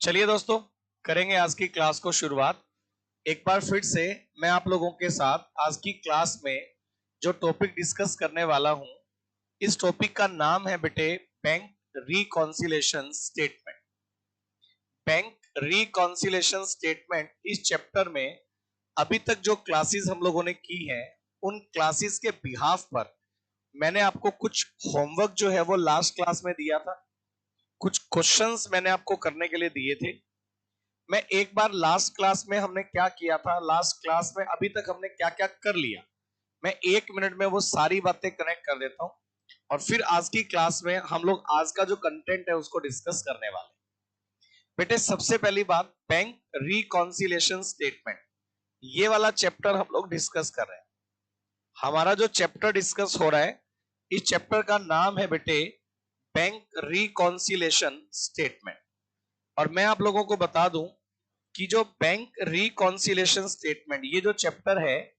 चलिए दोस्तों, करेंगे आज की क्लास को शुरुआत। एक बार फिर से मैं आप लोगों के साथ आज की क्लास में जो टॉपिक डिस्कस करने वाला हूं, इस टॉपिक का नाम है बेटे bank reconciliation statement. Bank reconciliation statement इस चैप्टर में अभी तक जो क्लासेस हम लोगों ने की है, उन क्लासेस के बिहाफ पर मैंने आपको कुछ होमवर्क जो है वो लास्ट क्लास में दिया था, कुछ क्वेश्चंस मैंने आपको करने के लिए दिए थे। मैं एक बार लास्ट क्लास में हमने क्या किया था, लास्ट क्लास में अभी तक हमने क्या क्या कर लिया, मैं 1 मिनट में वो सारी बातें कनेक्ट कर देता हूं और फिर आज की क्लास में हम लोग आज का जो कंटेंट है उसको डिस्कस करने वाले। बेटे सबसे पहली बात, बैंक रिकॉन्सिलेशन स्टेटमेंट, ये वाला चैप्टर हम लोग डिस्कस कर रहे हैं। हमारा जो चैप्टर डिस्कस हो रहा है, इस चैप्टर का नाम है बेटे बैंक रिकॉन्सिलेशन स्टेटमेंट। और मैं आप लोगों को बता दूं कि जो बैंक रिकॉन्सिलेशन स्टेटमेंट, ये जो चैप्टर है,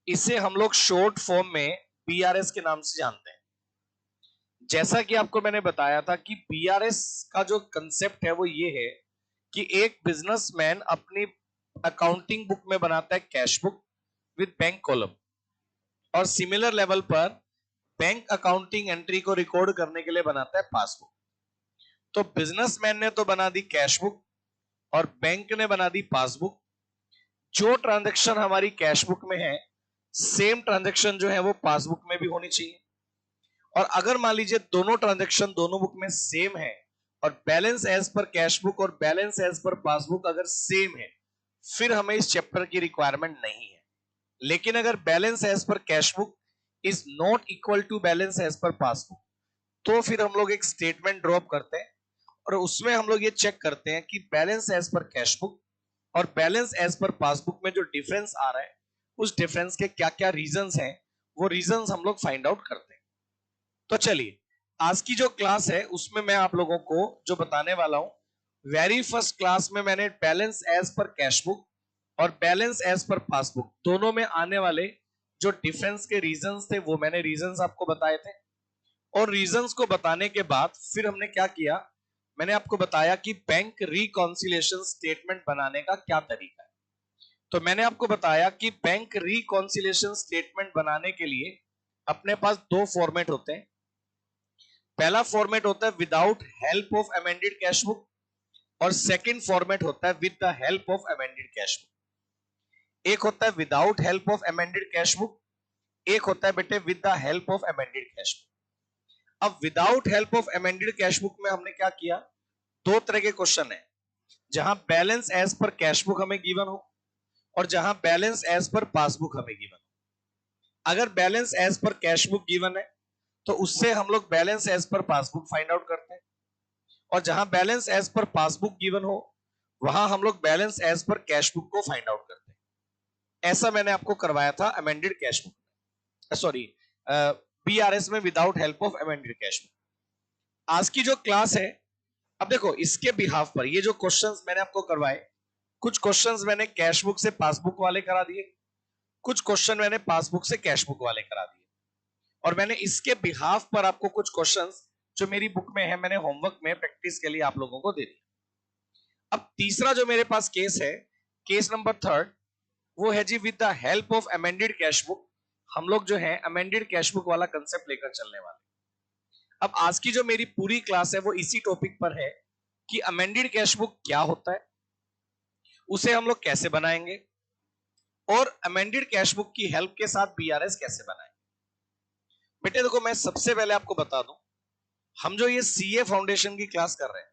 इसे हम लोग शॉर्ट फॉर्म में बीआरएस के नाम से जानते हैं। जैसा कि आपको मैंने बताया था कि बीआरएस का जो कंसेप्ट है वो ये है कि एक बिजनेसमैन अपनी अकाउंटिंग बुक में बनाता है cash book with bank column, और सिमिलर लेवल पर बैंक अकाउंटिंग एंट्री को रिकॉर्ड करने के लिए बनाता है पासबुक। तो बिजनेसमैन ने तो बना दी कैश बुक और बैंक ने बना दी पासबुक। जो ट्रांजैक्शन हमारी कैश बुक में है, सेम ट्रांजैक्शन जो है वो पासबुक में भी होनी चाहिए। और अगर मान लीजिए दोनों ट्रांजैक्शन दोनों बुक में सेम है और बैलेंस एज पर कैश बुक और बैलेंस एज पर पासबुक अगर सेम है, फिर हमें इस चैप्टर की रिक्वायरमेंट नहीं है। लेकिन अगर बैलेंस एज पर cash book is not equal to balance as पर पासबुक, तो फिर हम लोग एक स्टेटमेंट ड्रॉप करते हैं और उसमें हम लोग ये चेक करते हैं कि बैलेंस एज पर कैश बुक और बैलेंस एज पर पासबुक में जो डिफरेंस आ रहा है, उस डिफरेंस के क्या क्या रीजंस हैं, वो रीजंस हम लोग फाइंड आउट करते हैं। तो चलिए, आज की जो क्लास है उसमें मैं आप लोगों को जो बताने वाला हूं, वेरी फर्स्ट क्लास में मैंने बैलेंस एज पर कैश बुक और बैलेंस एज पर पासबुक दोनों में आने वाले जो डिफरेंस के रीजंस थे, वो मैंने रीजंस आपको बताए थे। और रीजंस को बताने के बाद फिर हमने क्या किया, मैंने आपको बताया कि बैंक रिकॉन्सिलेशन स्टेटमेंट बनाने का क्या तरीका है। तो मैंने आपको बताया कि बैंक रिकॉन्सिलेशन स्टेटमेंट बनाने के लिए अपने पास दो फॉर्मेट होते हैं। पहला फॉर्मेट होता है without help of amended cash book और सेकंड फॉर्मेट होता है with the help of amended cash book. एक होता है without help of amended cash book, एक होता है बेटे with the help of amended cash book. अब without help of amended cash book में हमने क्या किया, दो तरह के क्वेश्चन है, जहां बैलेंस एज पर कैश बुक हमें गिवन हो और जहां बैलेंस एज पर पासबुक हमें गिवन हो। अगर बैलेंस एज पर कैश बुक गिवन है तो उससे हम लोग बैलेंस एज पर पासबुक फाइंड आउट करते हैं, और जहां बैलेंस एज पर पासबुक गिवन हो वहां हम लोग बैलेंस एज पर कैश बुक को फाइंड आउट करते हैं। ऐसा मैंने आपको करवाया था amended cash book, sorry BRS में without help of amended cash book. आज की जो क्लास है, अब देखो इसके बिहाफ पर ये जो क्वेश्चंस मैंने आपको करवाए, कुछ क्वेश्चंस मैंने कैश बुक से पासबुक वाले करा दिए, कुछ क्वेश्चन मैंने पासबुक से कैश बुक वाले करा दिए, और मैंने इसके बिहाफ पर आपको कुछ क्वेश्चंस जो मेरी बुक में है, मैंने होमवर्क में प्रैक्टिस के लिए आप लोगों को दे दिया। अब तीसरा जो मेरे पास केस है, केस नंबर थर्ड, वो है जी with the help of amended cash book. हम लोग जो है अमेंडेड कैश बुक वाला कंसेप्ट लेकर चलने वाले। अब आज की जो मेरी पूरी क्लास है वो इसी टॉपिक पर है कि अमेंडेड कैश बुक क्या होता है, उसे हम लोग कैसे बनाएंगे, और अमेंडेड कैश बुक की हेल्प के साथ बीआरएस कैसे बनाएंगे। बेटे देखो, मैं सबसे पहले आपको बता दूं, हम जो ये सीए फाउंडेशन की क्लास कर रहे हैं,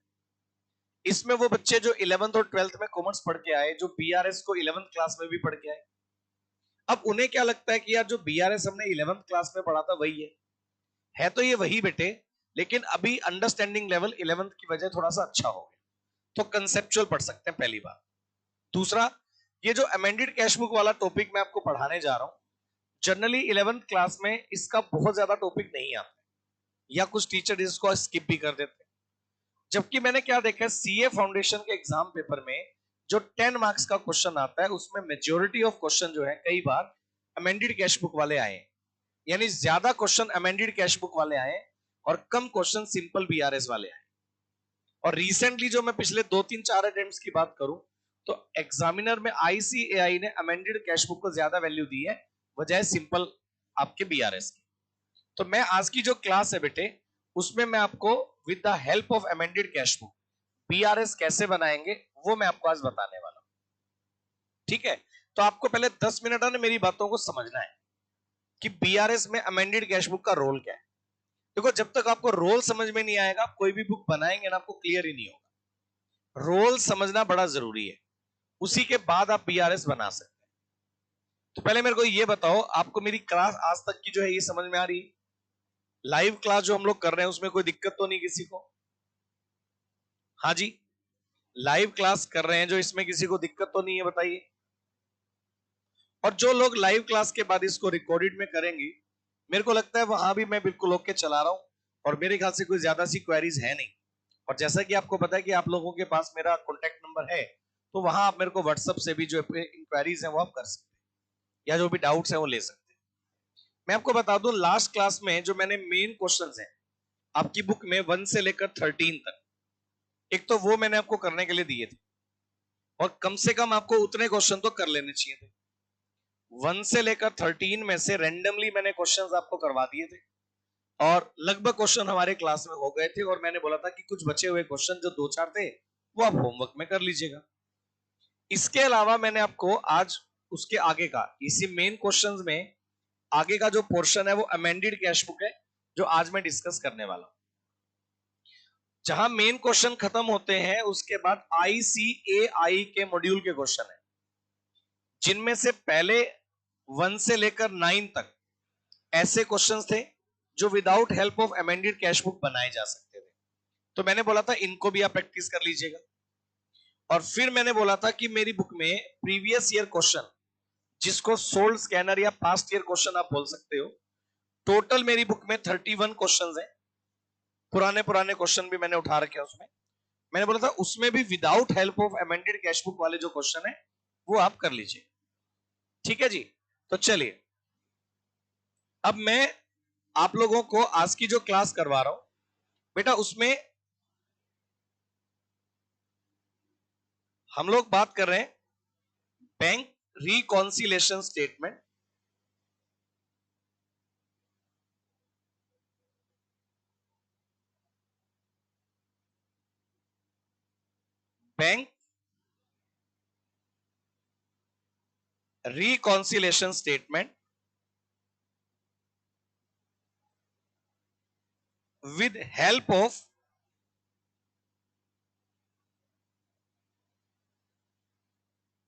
इसमें वो बच्चे जो 11th और 12th में कॉमर्स पढ़ के आए, जो बीआरएस को 11th क्लास में भी पढ़ के आए, अब उन्हें क्या लगता है कि यार जो बीआरएस हमने 11th क्लास में पढ़ा था वही है तो ये वही बेटे, लेकिन अभी अंडरस्टैंडिंग लेवल 11th की वजह थोड़ा सा अच्छा हो गया, तो कंसेप्चुअल पढ़ सकते हैं, पहली बात। दूसरा, ये जो अमेंडेड कैश बुक वाला टॉपिक मैं आपको पढ़ाने जा रहा हूं, जनरली 11th क्लास में इसका बहुत ज्यादा टॉपिक नहीं आता है, या कुछ टीचर इसको स्किप भी कर देते हैं। जबकि मैंने क्या देखा है, सीए फाउंडेशन के एग्जाम पेपर में जो 10 मार्क्स का क्वेश्चन आता है, उसमें मेजोरिटी ऑफ क्वेश्चन जो है कई बार अमेंडेड कैश बुक वाले आए, यानी ज्यादा क्वेश्चन अमेंडेड कैश बुक वाले आए और कम क्वेश्चन सिंपल बीआरएस वाले आए। और रिसेंटली जो मैं पिछले 2-3-4 अटेम्प्ट्स की बात करूं तो एग्जामिनर में आईसीएआई ने अमेंडेड कैश बुक को ज्यादा वैल्यू दी है बजाय सिंपल आपके बीआरएस की। तो मैं आज की जो क्लास है बेटे उसमें मैं आपको with the help of amended cash book BRS कैसे बनाएंगे वो मैं आपको आज बताने वाला हूं। ठीक है, तो आपको पहले 10 मिनट है ना मेरी बातों को समझना है कि बीआरएस में अमेंडेड कैश बुक का रोल क्या है। देखो जब तक आपको रोल समझ में नहीं आएगा आप कोई भी बुक बनाएंगे ना आपको क्लियर ही नहीं होगा। रोल समझना बड़ा जरूरी है, उसी के बाद आप बीआरएस बना सकते हैं। तो पहले मेरे को ये बताओ आपको मेरी क्लास आज तक की जो है ये समझ में आ रही है? लाइव क्लास जो हम लोग कर रहे हैं उसमें कोई दिक्कत तो नहीं किसी को? हाँ जी, लाइव क्लास कर रहे हैं जो इसमें किसी को दिक्कत तो नहीं है बताइए। और जो लोग लाइव क्लास के बाद इसको रिकॉर्डेड में करेंगे मेरे को लगता है वहां भी मैं बिल्कुल ओके चला रहा हूं और मेरे ख्याल से कोई ज्यादा सी क्वेरीज है नहीं। और जैसा कि आपको पता है कि आप लोगों के पास मेरा कॉन्टेक्ट नंबर है तो वहां आप मेरे को व्हाट्सएप से भी जो इंक्वायरीज है वो आप कर सकते हैं या जो भी डाउट्स है वो ले सकते हैं। मैं आपको बता दूं लास्ट क्लास में जो मैंने मेन क्वेश्चन है आपकी बुक में 1 से लेकर 13 तक, एक तो वो मैंने आपको करने के लिए दिए थे और कम से कम आपको उतने क्वेश्चन तो कर लेने चाहिए थे। 1 से लेकर 13 में से रेंडमली मैंने क्वेश्चंस आपको करवा दिए थे और लगभग क्वेश्चन हमारे क्लास में हो गए थे और मैंने बोला था कि कुछ बचे हुए क्वेश्चन जो 2-4 थे वो आप होमवर्क में कर लीजिएगा। इसके अलावा मैंने आपको आज उसके आगे का इसी मेन क्वेश्चंस में आगे का जो पोर्शन है वो अमेंडेड कैश बुक है जो आज मैं डिस्कस करने वाला हूं। जहां मेन क्वेश्चन खत्म होते हैं उसके बाद आईसीएआई के मॉड्यूल के क्वेश्चन है जिनमें से पहले 1 से लेकर 9 तक ऐसे क्वेश्चंस थे जो without help of amended cash book बनाए जा सकते थे। तो मैंने बोला था इनको भी आप प्रैक्टिस कर लीजिएगा। और फिर मैंने बोला था कि मेरी बुक में प्रीवियस ईयर क्वेश्चन जिसको सोल्ड स्कैनर या पास्ट ईयर क्वेश्चन आप बोल सकते हो, टोटल मेरी बुक में 31 क्वेश्चंस हैं। पुराने पुराने क्वेश्चन भी मैंने उठा रखे हैं उसमें। मैंने बोला था उसमें भी without help of amended cash book वाले जो क्वेश्चन है वो आप कर लीजिए। ठीक है जी, तो चलिए अब मैं आप लोगों को आज की जो क्लास करवा रहा हूं बेटा उसमें हम लोग बात कर रहे हैं bank reconciliation statement, bank reconciliation statement with help of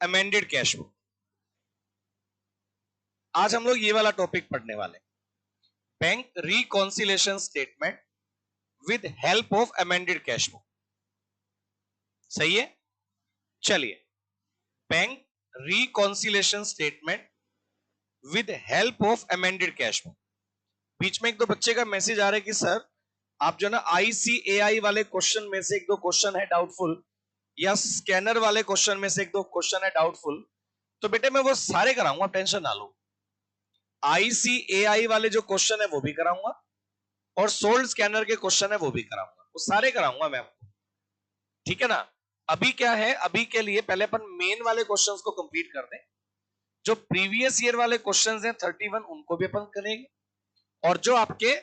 amended cash book. आज हम लोग ये वाला टॉपिक पढ़ने वाले, bank reconciliation statement with help of amended cash book. सही है, चलिए bank reconciliation statement with help of amended cash book. बीच में एक दो बच्चे का मैसेज आ रहा है कि सर आप जो ना आईसीएआई वाले क्वेश्चन में से एक दो क्वेश्चन है डाउटफुल या स्कैनर वाले क्वेश्चन में से एक दो क्वेश्चन है डाउटफुल, तो बेटे मैं वो सारे कराऊंगा, टेंशन ना लो। आईसीएआई वाले जो क्वेश्चन है वो भी कराऊंगा और सोल्ड स्कैनर के क्वेश्चन है वो भी कराऊंगा, वो सारे कराऊंगा मैं आपको। ठीक है ना। अभी क्या है, अभी के लिए पहले अपन मेन वाले क्वेश्चंस को कंप्लीट कर दें। जो प्रीवियस ईयर वाले क्वेश्चंस हैं 31 उनको भी अपन करेंगे और जो आपके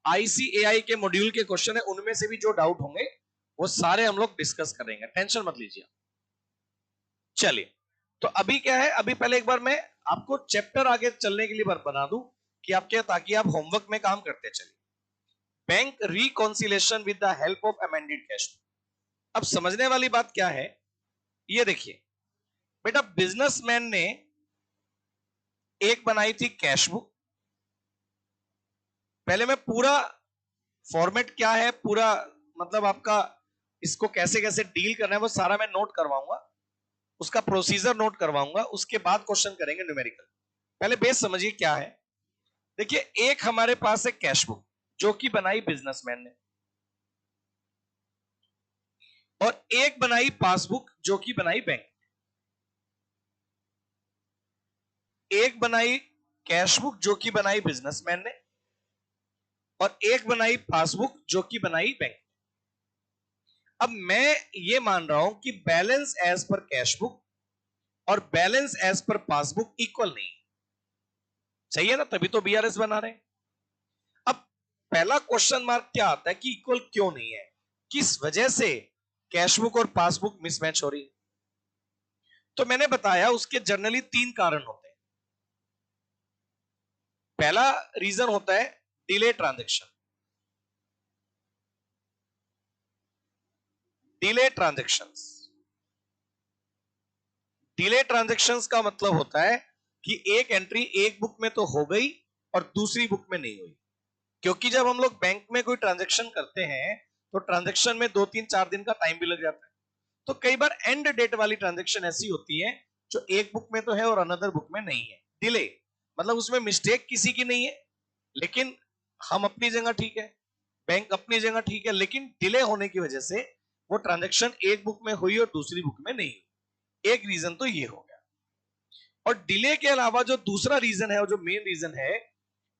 आईसीएआई के मॉड्यूल के क्वेश्चन है उनमें से भी जो डाउट होंगे वो सारे हम लोग डिस्कस करेंगे, टेंशन मत लीजिए। चलिए तो अभी क्या है, अभी पहले एक बार मैं आपको चैप्टर आगे चलने के लिए बना दूं कि आपके ताकि आप होमवर्क में काम करते चलिए। Bank reconciliation with the help of amended cash book. अब समझने वाली बात क्या है, ये देखिए बेटा बिजनेसमैन ने एक बनाई थी कैश बुक। पहले मैं पूरा फॉर्मेट क्या है, पूरा मतलब आपका इसको कैसे कैसे डील करना है वो सारा मैं नोट करवाऊंगा, उसका प्रोसीजर नोट करवाऊंगा, उसके बाद क्वेश्चन करेंगे न्यूमेरिकल। पहले बेस समझिए क्या है। देखिए एक हमारे पास है कैश बुक जो कि बनाई बिजनेसमैन ने और एक बनाई पासबुक जो कि बनाई बैंक। एक बनाई कैश बुक जो कि बनाई बिजनेसमैन ने और एक बनाई पासबुक जो कि बनाई बैंक। अब मैं ये मान रहा हूं कि बैलेंस एज पर कैश बुक और बैलेंस एज पर पासबुक इक्वल नहीं है, सही है ना, तभी तो बीआरएस बना रहे हैं। अब पहला क्वेश्चन मार्क क्या आता है कि इक्वल क्यों नहीं है, किस वजह से कैश बुक और पासबुक मिसमैच हो रही है। तो मैंने बताया उसके जनरली 3 कारण होते हैं। पहला रीजन होता है delay transaction. Delay transactions, delay transactions का मतलब होता है कि एक एंट्री एक बुक में तो हो गई और दूसरी बुक में नहीं हुई। क्योंकि जब हम लोग बैंक में कोई ट्रांजैक्शन करते हैं तो ट्रांजैक्शन में 2-3-4 दिन का टाइम भी लग जाता है। तो कई बार एंड डेट वाली ट्रांजैक्शन ऐसी होती है जो एक बुक में तो है और अनदर बुक में नहीं है। डिले मतलब उसमें मिस्टेक किसी की नहीं है, लेकिन हम अपनी जगह ठीक है, बैंक अपनी जगह ठीक है, लेकिन डिले होने की वजह से वो ट्रांजैक्शन एक बुक में हुई और दूसरी बुक में नहीं हुई। एक रीजन तो ये हो गया। और डिले के अलावा जो दूसरा रीजन है और जो मेन रीजन है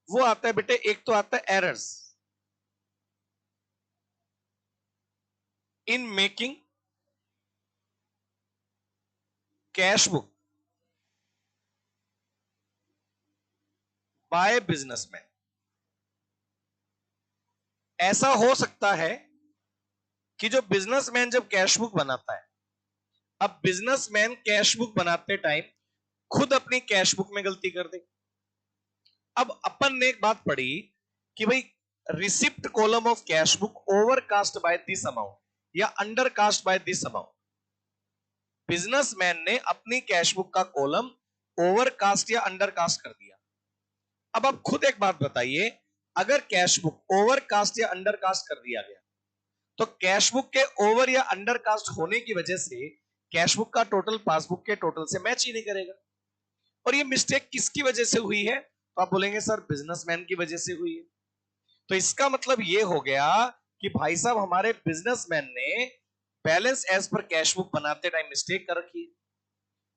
वो आता है बेटे, एक तो आता है errors in making cash book by businessman. ऐसा हो सकता है कि जो बिजनेसमैन जब कैश बुक बनाता है, अब बिजनेसमैन कैश बुक बनाते टाइम खुद अपनी कैश बुक में गलती कर दे। अब अपन ने एक बात पढ़ी कि भाई receipt column of cash book overcast by this amount या undercast by this amount. Businessman ने अपनी कैश बुक का कॉलम ओवरकास्ट या अंडरकास्ट कर दिया। अब आप खुद एक बात बताइए, अगर कैश बुक ओवरकास्ट या अंडरकास्ट कर दिया गया तो कैश बुक के ओवर या अंडरकास्ट होने की वजह से कैश बुक का टोटल पासबुक के टोटल से मैच ही नहीं करेगा। और ये मिस्टेक किसकी वजह से हुई है, तो आप बोलेंगे सर बिजनेसमैन की वजह से हुई है। तो इसका मतलब ये हो गया कि भाई साहब हमारे बिजनेसमैन ने बैलेंस एज पर कैश बुक बनाते टाइम मिस्टेक कर रखी है।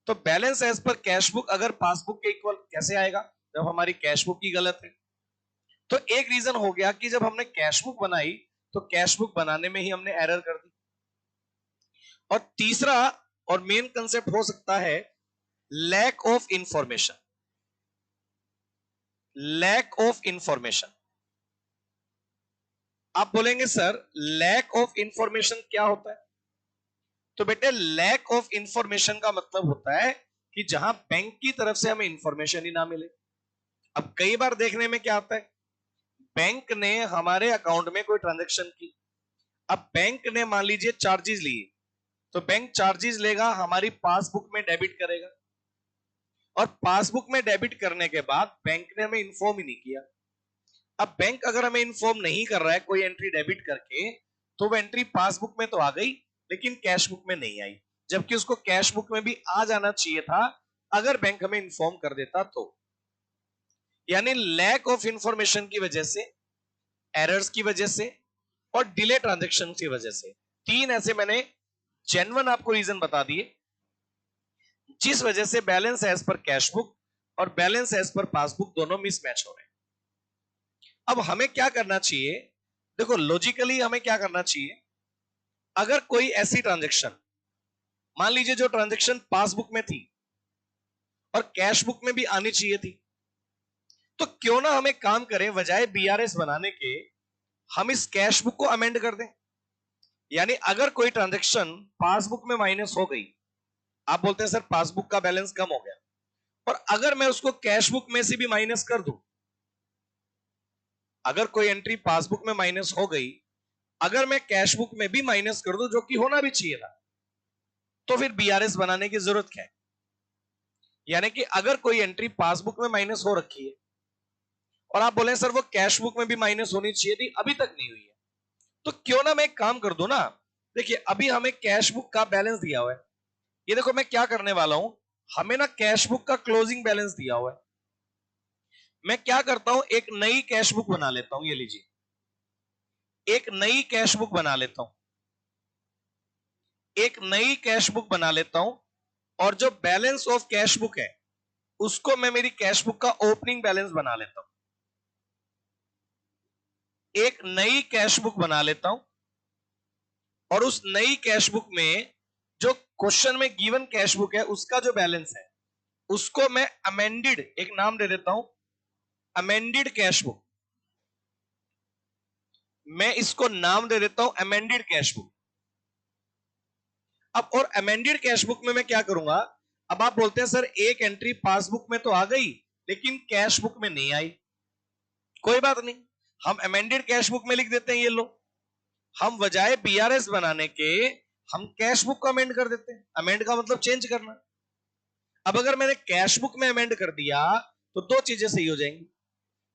तो बैलेंस एज पर कैश बुक अगर पासबुक के इक्वल कैसे आएगा, जब हमारी कैश बुक ही गलत है। तो एक रीजन हो गया कि जब हमने कैश बुक बनाई तो कैश बुक बनाने में ही हमने एरर कर दी। और तीसरा और मेन कंसेप्ट हो सकता है lack of information. Lack of information, आप बोलेंगे सर लैक ऑफ इंफॉर्मेशन क्या होता है। तो बेटे लैक ऑफ इंफॉर्मेशन का मतलब होता है कि जहां बैंक की तरफ से हमें इंफॉर्मेशन ही ना मिले। अब कई बार देखने में क्या आता है, बैंक ने हमारे अकाउंट में कोई ट्रांजैक्शन की, अब बैंक ने मान लीजिए चार्जेस लिए, तो बैंक चार्जेस लेगा, हमारी पासबुक में डेबिट करेगा, और पासबुक में डेबिट करने के बाद बैंक ने हमें इन्फॉर्म ही नहीं किया। अब बैंक अगर हमें इन्फॉर्म नहीं कर रहा है कोई एंट्री डेबिट करके, तो वो एंट्री पासबुक में तो आ गई लेकिन कैश बुक में नहीं आई, जबकि उसको कैश बुक में भी आ जाना चाहिए था अगर बैंक हमें इन्फॉर्म कर देता तो। यानी लैक ऑफ इंफॉर्मेशन की वजह से, एरर्स की वजह से और डिले ट्रांजैक्शन की वजह से, तीन ऐसे मैंने जेन्युइन आपको रीजन बता दिए जिस वजह से बैलेंस एज पर कैश बुक और बैलेंस एज पर पासबुक दोनों मिसमैच हो रहे हैं। अब हमें क्या करना चाहिए, देखो लॉजिकली हमें क्या करना चाहिए, अगर कोई ऐसी ट्रांजैक्शन, मान लीजिए जो ट्रांजैक्शन पासबुक में थी और कैश बुक में भी आनी चाहिए थी, तो क्यों ना हम एक काम करें, बजाय बीआरएस बनाने के हम इस कैश बुक को अमेंड कर दें। यानी अगर कोई ट्रांजैक्शन पासबुक में माइनस हो गई, आप बोलते हैं सर पासबुक का बैलेंस कम हो गया, और अगर मैं उसको कैश बुक में से भी माइनस कर दूं, अगर कोई एंट्री पासबुक में माइनस हो गई, अगर मैं कैश बुक में भी माइनस कर दूं, जो कि होना भी चाहिए था, तो फिर बीआरएस बनाने की जरूरत क्या है। यानी कि अगर कोई एंट्री पासबुक में माइनस हो रखी है और आप बोले सर वो कैश बुक में भी माइनस होनी चाहिए थी, अभी तक नहीं हुई है, तो क्यों ना मैं एक काम कर दूं ना। देखिए अभी हमें कैश बुक का बैलेंस दिया हुआ है, ये देखो मैं क्या करने वाला हूं, हमें ना कैश बुक का क्लोजिंग बैलेंस दिया हुआ है, मैं क्या करता हूं एक नई कैश बुक बना लेता हूं, ये लीजिए एक नई कैश बुक बना लेता हूं, एक नई कैश बुक बना लेता हूं, और जो बैलेंस ऑफ कैश बुक है उसको मैं मेरी कैश बुक का ओपनिंग बैलेंस बना लेता हूं। एक नई कैश बुक बना लेता हूं और उस नई कैश बुक में जो क्वेश्चन में गिवन कैश बुक है उसका जो बैलेंस है उसको मैं अमेंडेड एक नाम दे देता हूं, अमेंडेड कैश बुक। मैं इसको नाम दे देता हूं अमेंडेड कैश बुक। अब और अमेंडेड कैश बुक में मैं क्या करूंगा, अब आप बोलते हैं सर एक एंट्री पासबुक में तो आ गई लेकिन कैश बुक में नहीं आई। कोई बात नहीं, हम अमेंडेड कैश बुक में लिख देते हैं, ये लो, हम बजाय बीआरएस बनाने के हम कैश बुक को अमेंड कर देते हैं। अमेंड का मतलब चेंज करना। अब अगर मैंने कैश बुक में अमेंड कर दिया तो दो चीजें सही हो जाएंगी।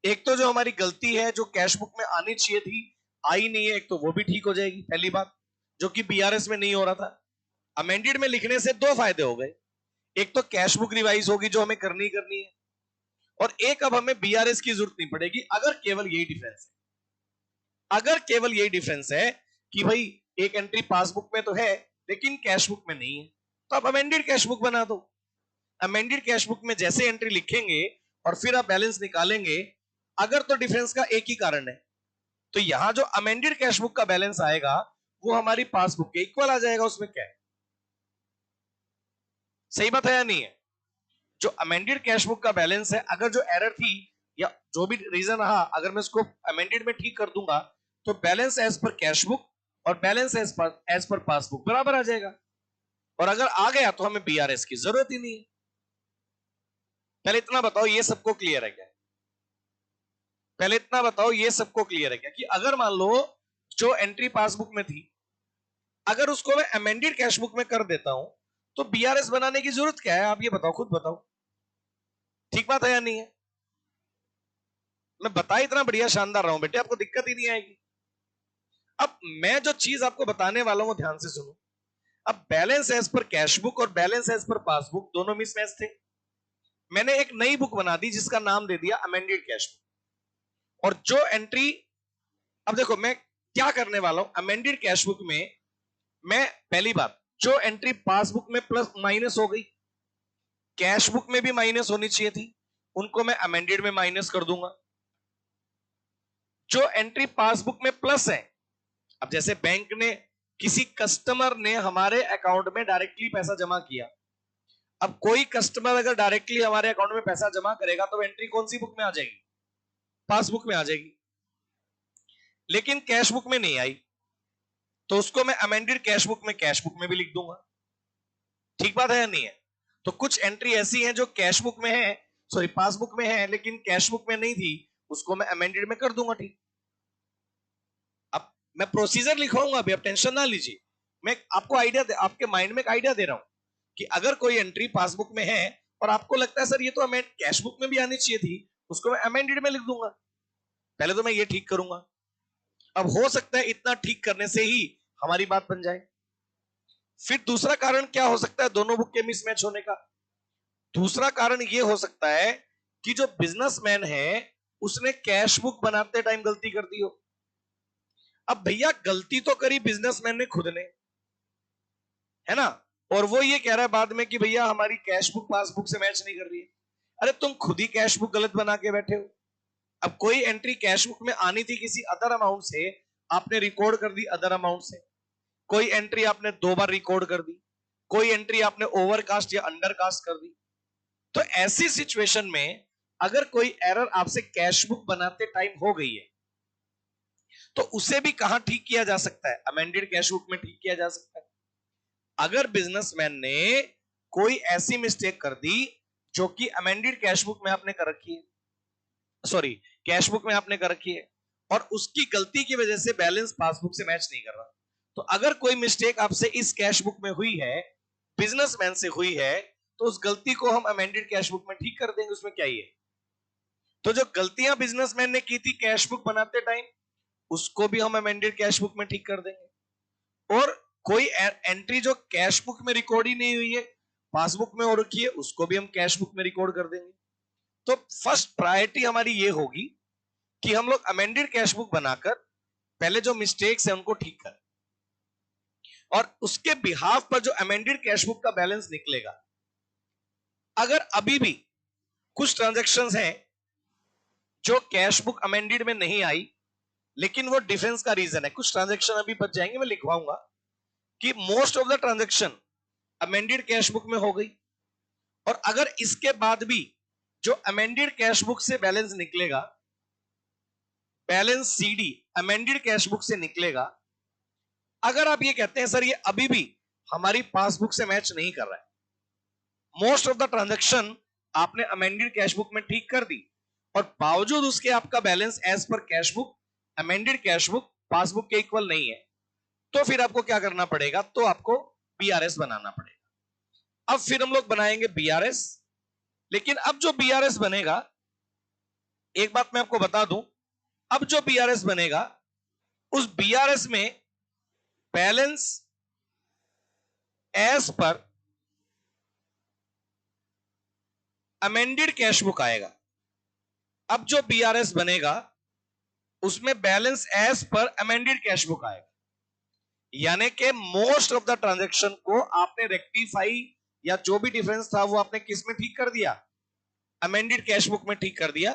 एक तो जो हमारी गलती है जो कैश बुक में आनी चाहिए थी आई नहीं है, एक तो वो भी ठीक हो जाएगी, पहली बात, जो कि बीआरएस में नहीं हो रहा था। अमेंडेड में लिखने से दो फायदे हो गए, एक तो कैश बुक रिवाइज होगी जो हमें करनी करनी है, और एक अब हमें बीआरएस की जरूरत नहीं पड़ेगी। अगर केवल यही डिफरेंस है, अगर केवल यही डिफरेंस है कि भाई एक एंट्री पासबुक में तो है लेकिन कैश बुक में नहीं है, तो आप अमेंडेड कैश बुक बना दो। अमेंडेड कैश बुक में जैसे एंट्री लिखेंगे और फिर आप बैलेंस निकालेंगे, अगर तो डिफरेंस का एक ही कारण है तो यहां जो अमेंडेड कैश बुक का बैलेंस आएगा वो हमारी पासबुक के इक्वल आ जाएगा। उसमें क्या है, सही बात है या नहीं है? जो अमेंडेड कैश बुक का बैलेंस है, अगर जो एरर थी या जो भी रीजन रहा, अगर मैं इसको अमेंडेड में ठीक कर दूंगा तो बैलेंस एज पर कैश बुक और बैलेंस एज पर पासबुक बराबर आ जाएगा। और अगर आ गया तो हमें बीआरएस की जरूरत ही नहीं है। पहले इतना बताओ ये सबको क्लियर है क्या? पहले इतना बताओ ये सबको क्लियर है क्या कि अगर मान लो जो एंट्री पासबुक में थी अगर उसको मैं अमेंडेड कैश बुक में कर देता हूं तो बीआरएस बनाने की जरूरत क्या है? आप ये बताओ, खुद बताओ, ठीक बात है या नहीं है? मैं बता इतना बढ़िया शानदार रहा हूं बेटे, आपको दिक्कत ही नहीं आएगी। अब मैं जो चीज आपको बताने वाला हूं ध्यान से सुनो। अब बैलेंस एज पर कैश बुक और बैलेंस एज पर पासबुक दोनों मिसमैच थे। मैंने एक नई बुक बना दी जिसका नाम दे दिया अमेंडेड कैश बुक। और जो एंट्री, अब देखो मैं क्या करने वाला हूं अमेंडेड कैश बुक में, मैं पहली बात जो एंट्री पासबुक में प्लस माइनस हो गई कैश बुक में भी माइनस होनी चाहिए थी, उनको मैं अमेंडेड में माइनस कर दूंगा। जो एंट्री पासबुक में प्लस है, अब जैसे बैंक ने किसी कस्टमर ने हमारे अकाउंट में डायरेक्टली पैसा जमा किया, अब कोई कस्टमर अगर डायरेक्टली हमारे अकाउंट में पैसा जमा करेगा तो एंट्री कौन सी बुक में आ जाएगी? पासबुक में आ जाएगी। लेकिन कैश बुक में नहीं आई तो उसको मैं अमेंडेड कैश बुक में कैश बुक में भी लिख दूंगा। ठीक बात है या नहीं है? तो कुछ एंट्री ऐसी हैं जो कैश बुक में है, सॉरी पासबुक में है लेकिन कैश बुक में नहीं थी, उसको मैं अमेंडेड में कर दूंगा। ठीक, अब मैं प्रोसीजर लिखवाऊंगा अभी, आप टेंशन ना लीजिए। मैं आपको आइडिया आपके माइंड में एक आइडिया दे रहा हूं कि अगर कोई एंट्री पासबुक में है और आपको लगता है सर ये तो अमेंड कैश बुक में भी आनी चाहिए थी, उसको मैं अमेंडेड में लिख दूंगा। पहले तो मैं ये ठीक करूंगा। अब हो सकता है इतना ठीक करने से ही हमारी बात बन जाए। फिर दूसरा कारण क्या हो सकता है दोनों बुक के मिसमैच होने का? दूसरा कारण यह हो सकता है कि जो बिजनेसमैन है उसने कैश बुक बनाते टाइम गलती कर दी हो। अब भैया गलती तो करी बिजनेसमैन ने खुद ने, है ना, और वो ये कह रहा है बाद में कि भैया हमारी कैश बुक पासबुक से मैच नहीं कर रही है। अरे तुम खुद ही कैश बुक गलत बना के बैठे हो। अब कोई एंट्री कैश बुक में आनी थी किसी अदर अमाउंट से, आपने रिकॉर्ड कर दी अदर अमाउंट से। कोई एंट्री आपने दो बार रिकॉर्ड कर दी, कोई एंट्री आपने ओवरकास्ट या अंडरकास्ट कर दी। तो ऐसी सिचुएशन में अगर कोई एरर आपसे कैश बुक बनाते टाइम हो गई है तो उसे भी कहां ठीक किया जा सकता है? अमेंडेड कैश बुक में ठीक किया जा सकता है। अगर बिजनेसमैन ने कोई ऐसी मिस्टेक कर दी जो कि अमेंडेड कैश बुक में आपने कर रखी है, सॉरी कैश बुक में आपने कर रखी है, और उसकी गलती की वजह से बैलेंस पासबुक से मैच नहीं कर रहा, तो अगर कोई मिस्टेक आपसे इस कैश बुक में हुई है, बिजनेसमैन से हुई है, तो उस गलती को हम अमेंडेड कैश बुक में ठीक कर देंगे। उसमें क्या ही है? तो जो गलतियां बिजनेसमैन ने की थी कैश बुक बनाते टाइम उसको भी हम अमेंडेड कैश बुक में ठीक कर देंगे। और कोई एंट्री जो कैश बुक में रिकॉर्ड ही नहीं हुई है पासबुक में हो रखी है उसको भी हम कैश बुक में रिकॉर्ड कर देंगे। तो फर्स्ट प्रायोरिटी हमारी ये होगी कि हम लोग अमेंडेड कैश बुक बनाकर पहले जो मिस्टेक्स है उनको ठीक करें, और उसके बिहाफ पर जो अमेंडेड कैश बुक का बैलेंस निकलेगा, अगर अभी भी कुछ ट्रांजैक्शंस हैं जो कैश बुक अमेंडेड में नहीं आई लेकिन वो डिफरेंस का रीजन है, कुछ ट्रांजैक्शन अभी बच जाएंगे, मैं लिखवाऊंगा, कि most of the transaction amended cash book में हो गई, और अगर इसके बाद भी जो अमेंडेड कैश बुक से बैलेंस निकलेगा, balance CD amended cash book से निकलेगा, अगर आप ये कहते हैं सर ये अभी भी हमारी पासबुक से मैच नहीं कर रहा है, मोस्ट ऑफ द ट्रांजैक्शन आपने अमेंडेड कैश बुक में ठीक कर दी और बावजूद उसके आपका बैलेंस एज पर cash book amended cash book passbook के इक्वल नहीं है, तो फिर आपको क्या करना पड़ेगा, तो आपको बीआरएस बनाना पड़ेगा। अब फिर हम लोग बनाएंगे बीआरएस, लेकिन अब जो बीआरएस बनेगा, एक बात मैं आपको बता दूं, अब जो बीआरएस बनेगा उस बीआरएस में balance as per amended cash book आएगा। अब जो बीआरएस बनेगा उसमें balance as per amended cash book आएगा, यानी कि मोस्ट ऑफ द ट्रांजैक्शन को आपने रेक्टिफाई या जो भी डिफरेंस था वो आपने किस में ठीक कर दिया, अमेंडेड कैश बुक में ठीक कर दिया।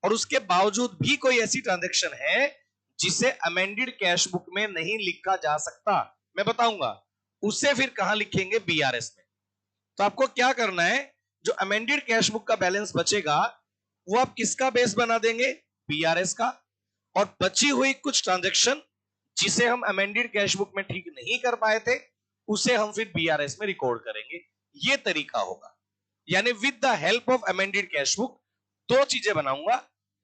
और उसके बावजूद भी कोई ऐसी ट्रांजैक्शन है जिसे अमेंडेड कैश बुक में नहीं लिखा जा सकता, मैं बताऊंगा उसे फिर कहां लिखेंगे, बीआरएस में। तो आपको क्या करना है, जो अमेंडेड कैश बुक का बैलेंस बचेगा वो आप किसका बेस बना देंगे, बीआरएस का, और बची हुई कुछ ट्रांजैक्शन जिसे हम अमेंडेड कैश बुक में ठीक नहीं कर पाए थे उसे हम फिर बीआरएस में रिकॉर्ड करेंगे। ये तरीका होगा, यानी with the help of amended cash book दो चीजें बनाऊंगा,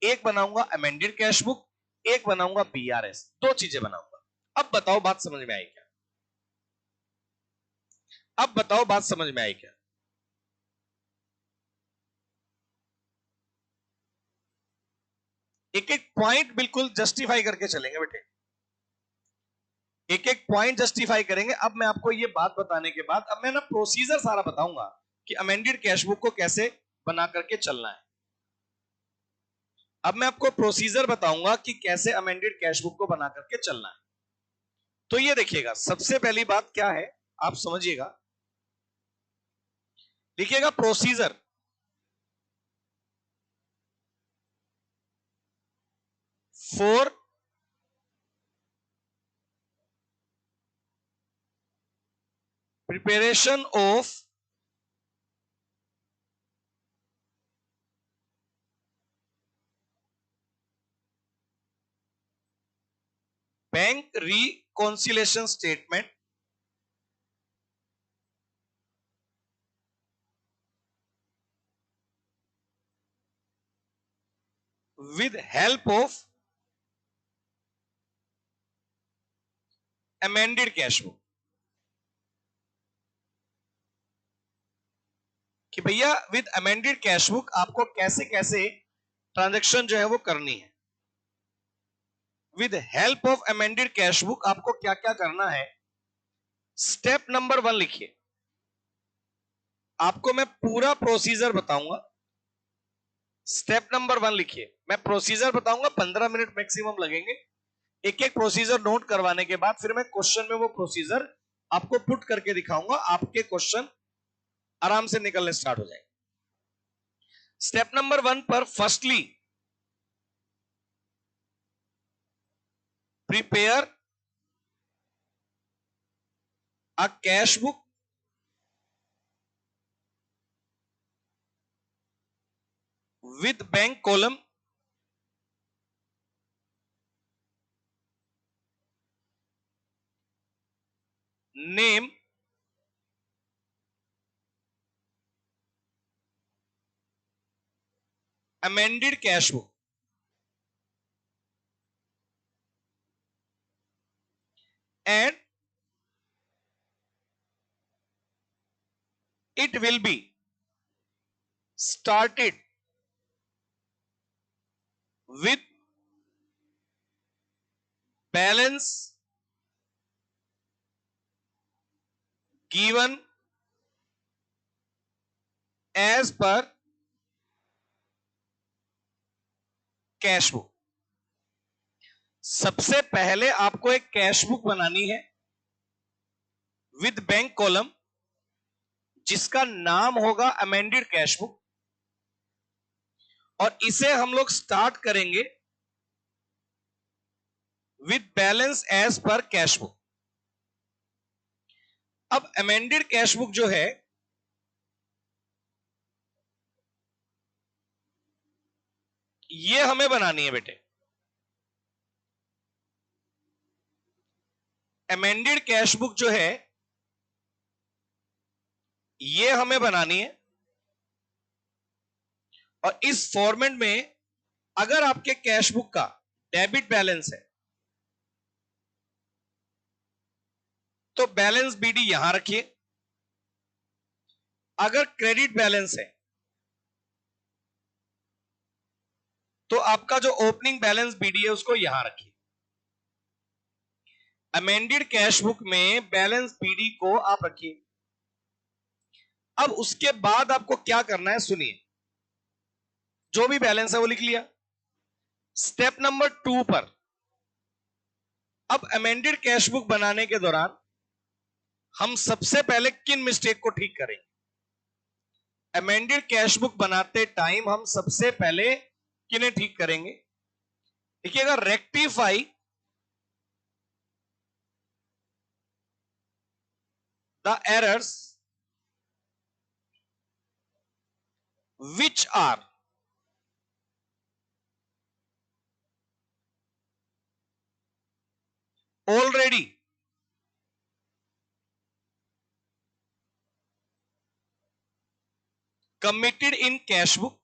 एक बनाऊंगा अमेंडेड कैश बुक, एक बनाऊंगा बीआरएस, दो चीजें बनाऊंगा। अब बताओ बात समझ में आई क्या, अब बताओ बात समझ में आई क्या। एक एक पॉइंट बिल्कुल जस्टिफाई करके चलेंगे बेटे, एक एक पॉइंट जस्टिफाई करेंगे। अब मैं आपको ये बात बताने के बाद अब मैं ना प्रोसीजर सारा बताऊंगा कि अमेंडेड कैश बुक को कैसे बना करके चलना है। अब मैं आपको प्रोसीजर बताऊंगा कि कैसे अमेंडेड कैश बुक को बना करके चलना है। तो ये देखिएगा, सबसे पहली बात क्या है आप समझिएगा, लिखिएगा procedure for preparation of bank reconciliation statement with help of amended cash book. कि भैया विद अमेंडेड कैश बुक आपको कैसे कैसे ट्रांजैक्शन जो है वो करनी है। With help of amended cash book आपको क्या क्या करना है, स्टेप नंबर 1 लिखिए। आपको मैं पूरा प्रोसीजर बताऊंगा, स्टेप नंबर 1 लिखिए। मैं प्रोसीजर बताऊंगा, 15 मिनट मैक्सिमम लगेंगे। एक एक प्रोसीजर नोट करवाने के बाद फिर मैं क्वेश्चन में वो प्रोसीजर आपको पुट करके दिखाऊंगा, आपके क्वेश्चन आराम से निकलने स्टार्ट हो जाएंगे। स्टेप नंबर 1 पर firstly prepare a cash book with bank column name amended cash book and it will be started with balance given as per cash book. सबसे पहले आपको एक कैश बुक बनानी है विद बैंक कॉलम जिसका नाम होगा अमेंडेड कैश बुक, और इसे हम लोग स्टार्ट करेंगे विद बैलेंस एज पर कैश बुक। अब अमेंडेड कैश बुक जो है ये हमें बनानी है बेटे। अमेंडेड कैश बुक जो है ये हमें बनानी है, और इस फॉर्मेट में अगर आपके कैश बुक का डेबिट बैलेंस है तो बैलेंस बीडी यहां रखिए, अगर क्रेडिट बैलेंस है तो आपका जो ओपनिंग बैलेंस बीडी है उसको यहां रखिए। अमेंडेड कैश बुक में बैलेंस बीडी को आप रखिए। अब उसके बाद आपको क्या करना है सुनिए, जो भी बैलेंस है वो लिख लिया। स्टेप नंबर 2 पर अब अमेंडेड कैश बुक बनाने के दौरान हम सबसे पहले किन मिस्टेक को ठीक करेंगे? अमेंडेड कैश बुक बनाते टाइम हम सबसे पहले किन्हें ठीक करेंगे? देखिएगा, rectify the errors which are already committed in cash book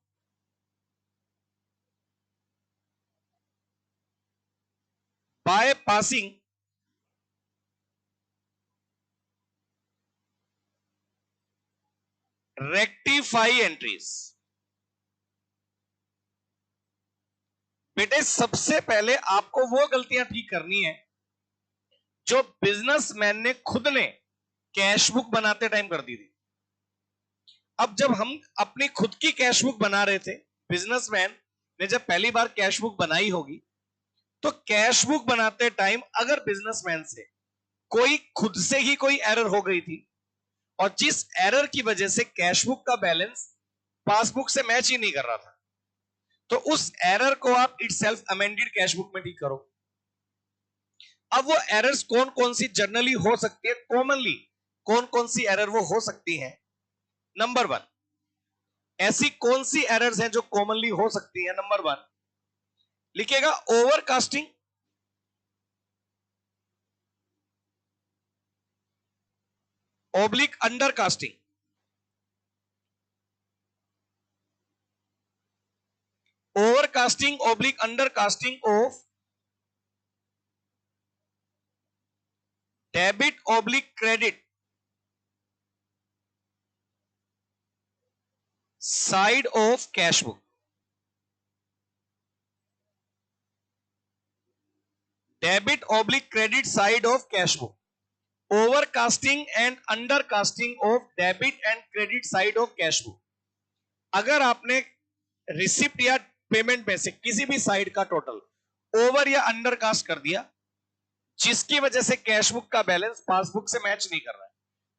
by passing rectify entries। बेटे सबसे पहले आपको वो गलतियां ठीक करनी है जो बिजनेसमैन ने खुद ने कैश बुक बनाते टाइम कर दी थी। अब जब हम अपनी खुद की कैश बुक बना रहे थे, बिजनेसमैन ने जब पहली बार कैश बुक बनाई होगी, तो कैश बुक बनाते टाइम अगर बिजनेसमैन से कोई खुद से ही कोई एरर हो गई थी और जिस एरर की वजह से कैश बुक का बैलेंस पासबुक से मैच ही नहीं कर रहा था, तो उस एरर को आप इटसेल्फ अमेंडेड कैश बुक में ठीक करो। अब वो एरर्स कौन कौन सी जनरली हो सकती है, कॉमनली कौन कौन सी एरर वो हो सकती है? नंबर 1, ऐसी कौन सी एरर्स हैं जो कॉमनली हो सकती है? नंबर 1 लिखिएगा, overcasting, oblique undercasting, overcasting oblique undercasting of debit oblique credit side of cash book. Debit oblique credit side of cash book, overcasting and undercasting of debit and credit side of cash book. अगर आपने receipt या payment में से किसी भी side का total over या undercast कर दिया जिसकी वजह से कैश बुक का बैलेंस पासबुक से मैच नहीं कर रहा है,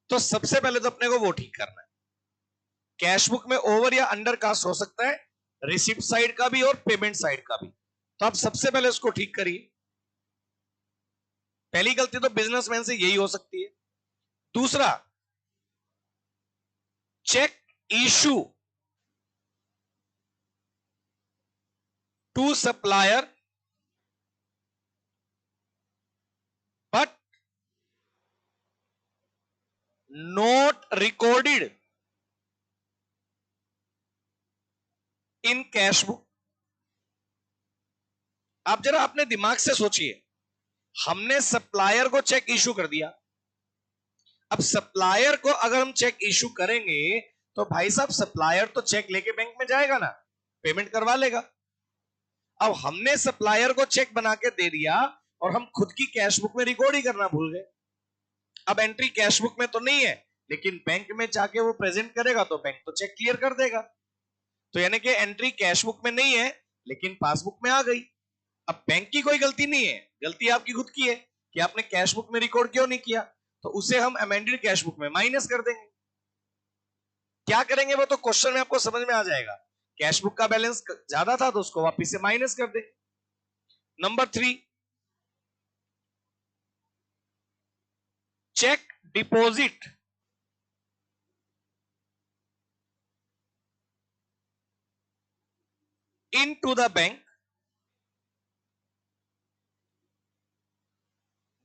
तो सबसे पहले तो अपने को वो ठीक करना है। कैश बुक में ओवर या अंडरकास्ट हो सकता है, रिसिप्ट साइड का भी और पेमेंट साइड का भी, तो आप सबसे पहले उसको ठीक करिए। पहली गलती तो बिजनेसमैन से यही हो सकती है। दूसरा, cheque issue to supplier but not recorded in cash book. आप जरा अपने दिमाग से सोचिए, हमने सप्लायर को चेक इशू कर दिया। अब सप्लायर को अगर हम चेक इशू करेंगे तो भाई साहब सप्लायर तो चेक लेके बैंक में जाएगा ना, पेमेंट करवा लेगा। अब हमने सप्लायर को चेक बना के दे दिया और हम खुद की कैश बुक में रिकॉर्ड ही करना भूल गए। अब एंट्री कैश बुक में तो नहीं है, लेकिन बैंक में जाके वो प्रेजेंट करेगा तो बैंक तो चेक क्लियर कर देगा। तो यानी कि एंट्री कैश बुक में नहीं है लेकिन पासबुक में आ गई। अब बैंक की कोई गलती नहीं है, गलती आपकी खुद की है कि आपने कैश बुक में रिकॉर्ड क्यों नहीं किया, तो उसे हम अमेंडेड कैश बुक में माइनस कर देंगे। क्या करेंगे वो तो क्वेश्चन में आपको समझ में आ जाएगा। कैश बुक का बैलेंस ज्यादा था तो उसको वापिस से माइनस कर देंगे। Number 3, cheque deposit into the bank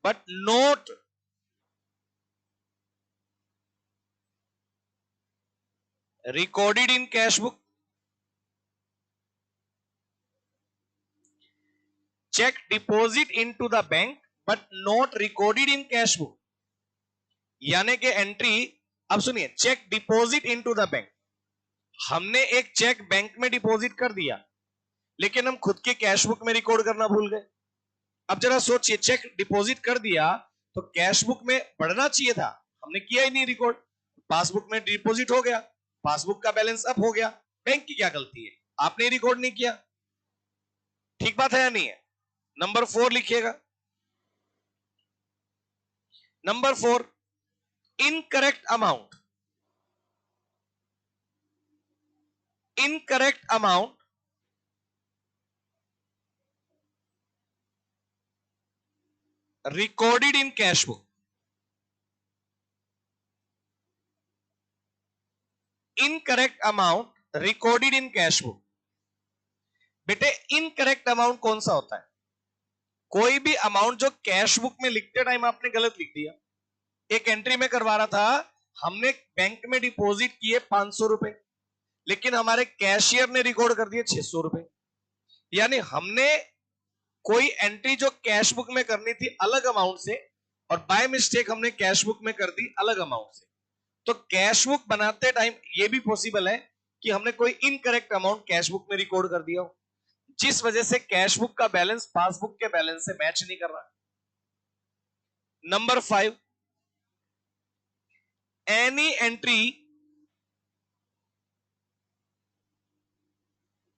but not recorded in cash book. Check deposit into the bank but not recorded in cash book. यानी कि एंट्री, अब सुनिए, cheque deposit into the bank, हमने एक चेक बैंक में deposit कर दिया लेकिन हम खुद के कैश बुक में रिकॉर्ड करना भूल गए। अब जरा सोचिए, चेक डिपॉजिट कर दिया तो कैश बुक में बढ़ना चाहिए था, हमने किया ही नहीं रिकॉर्ड, पासबुक में डिपॉजिट हो गया, पासबुक का बैलेंस अप हो गया। बैंक की क्या गलती है, आपने रिकॉर्ड नहीं किया। ठीक बात है या नहीं है? नंबर 4 लिखिएगा। Number 4, incorrect amount. Incorrect amount recorded in cash book. Incorrect amount recorded in cash book. बेटे इनकरेक्ट अमाउंट कौन सा होता है? कोई भी अमाउंट जो कैश बुक में लिखते टाइम आपने गलत लिख दिया। एक एंट्री में करवा रहा था, हमने बैंक में डिपॉजिट किए 500 रुपए लेकिन हमारे कैशियर ने रिकॉर्ड कर दिए 600 रुपए। यानी हमने कोई एंट्री जो कैश बुक में करनी थी अलग अमाउंट से और बाय मिस्टेक हमने कैश बुक में कर दी अलग अमाउंट से। तो कैश बुक बनाते टाइम यह भी पॉसिबल है कि हमने कोई इनकरेक्ट अमाउंट कैश बुक में रिकॉर्ड कर दिया हो, जिस वजह से कैश बुक का बैलेंस पासबुक के बैलेंस से मैच नहीं कर रहा। Number 5, any entry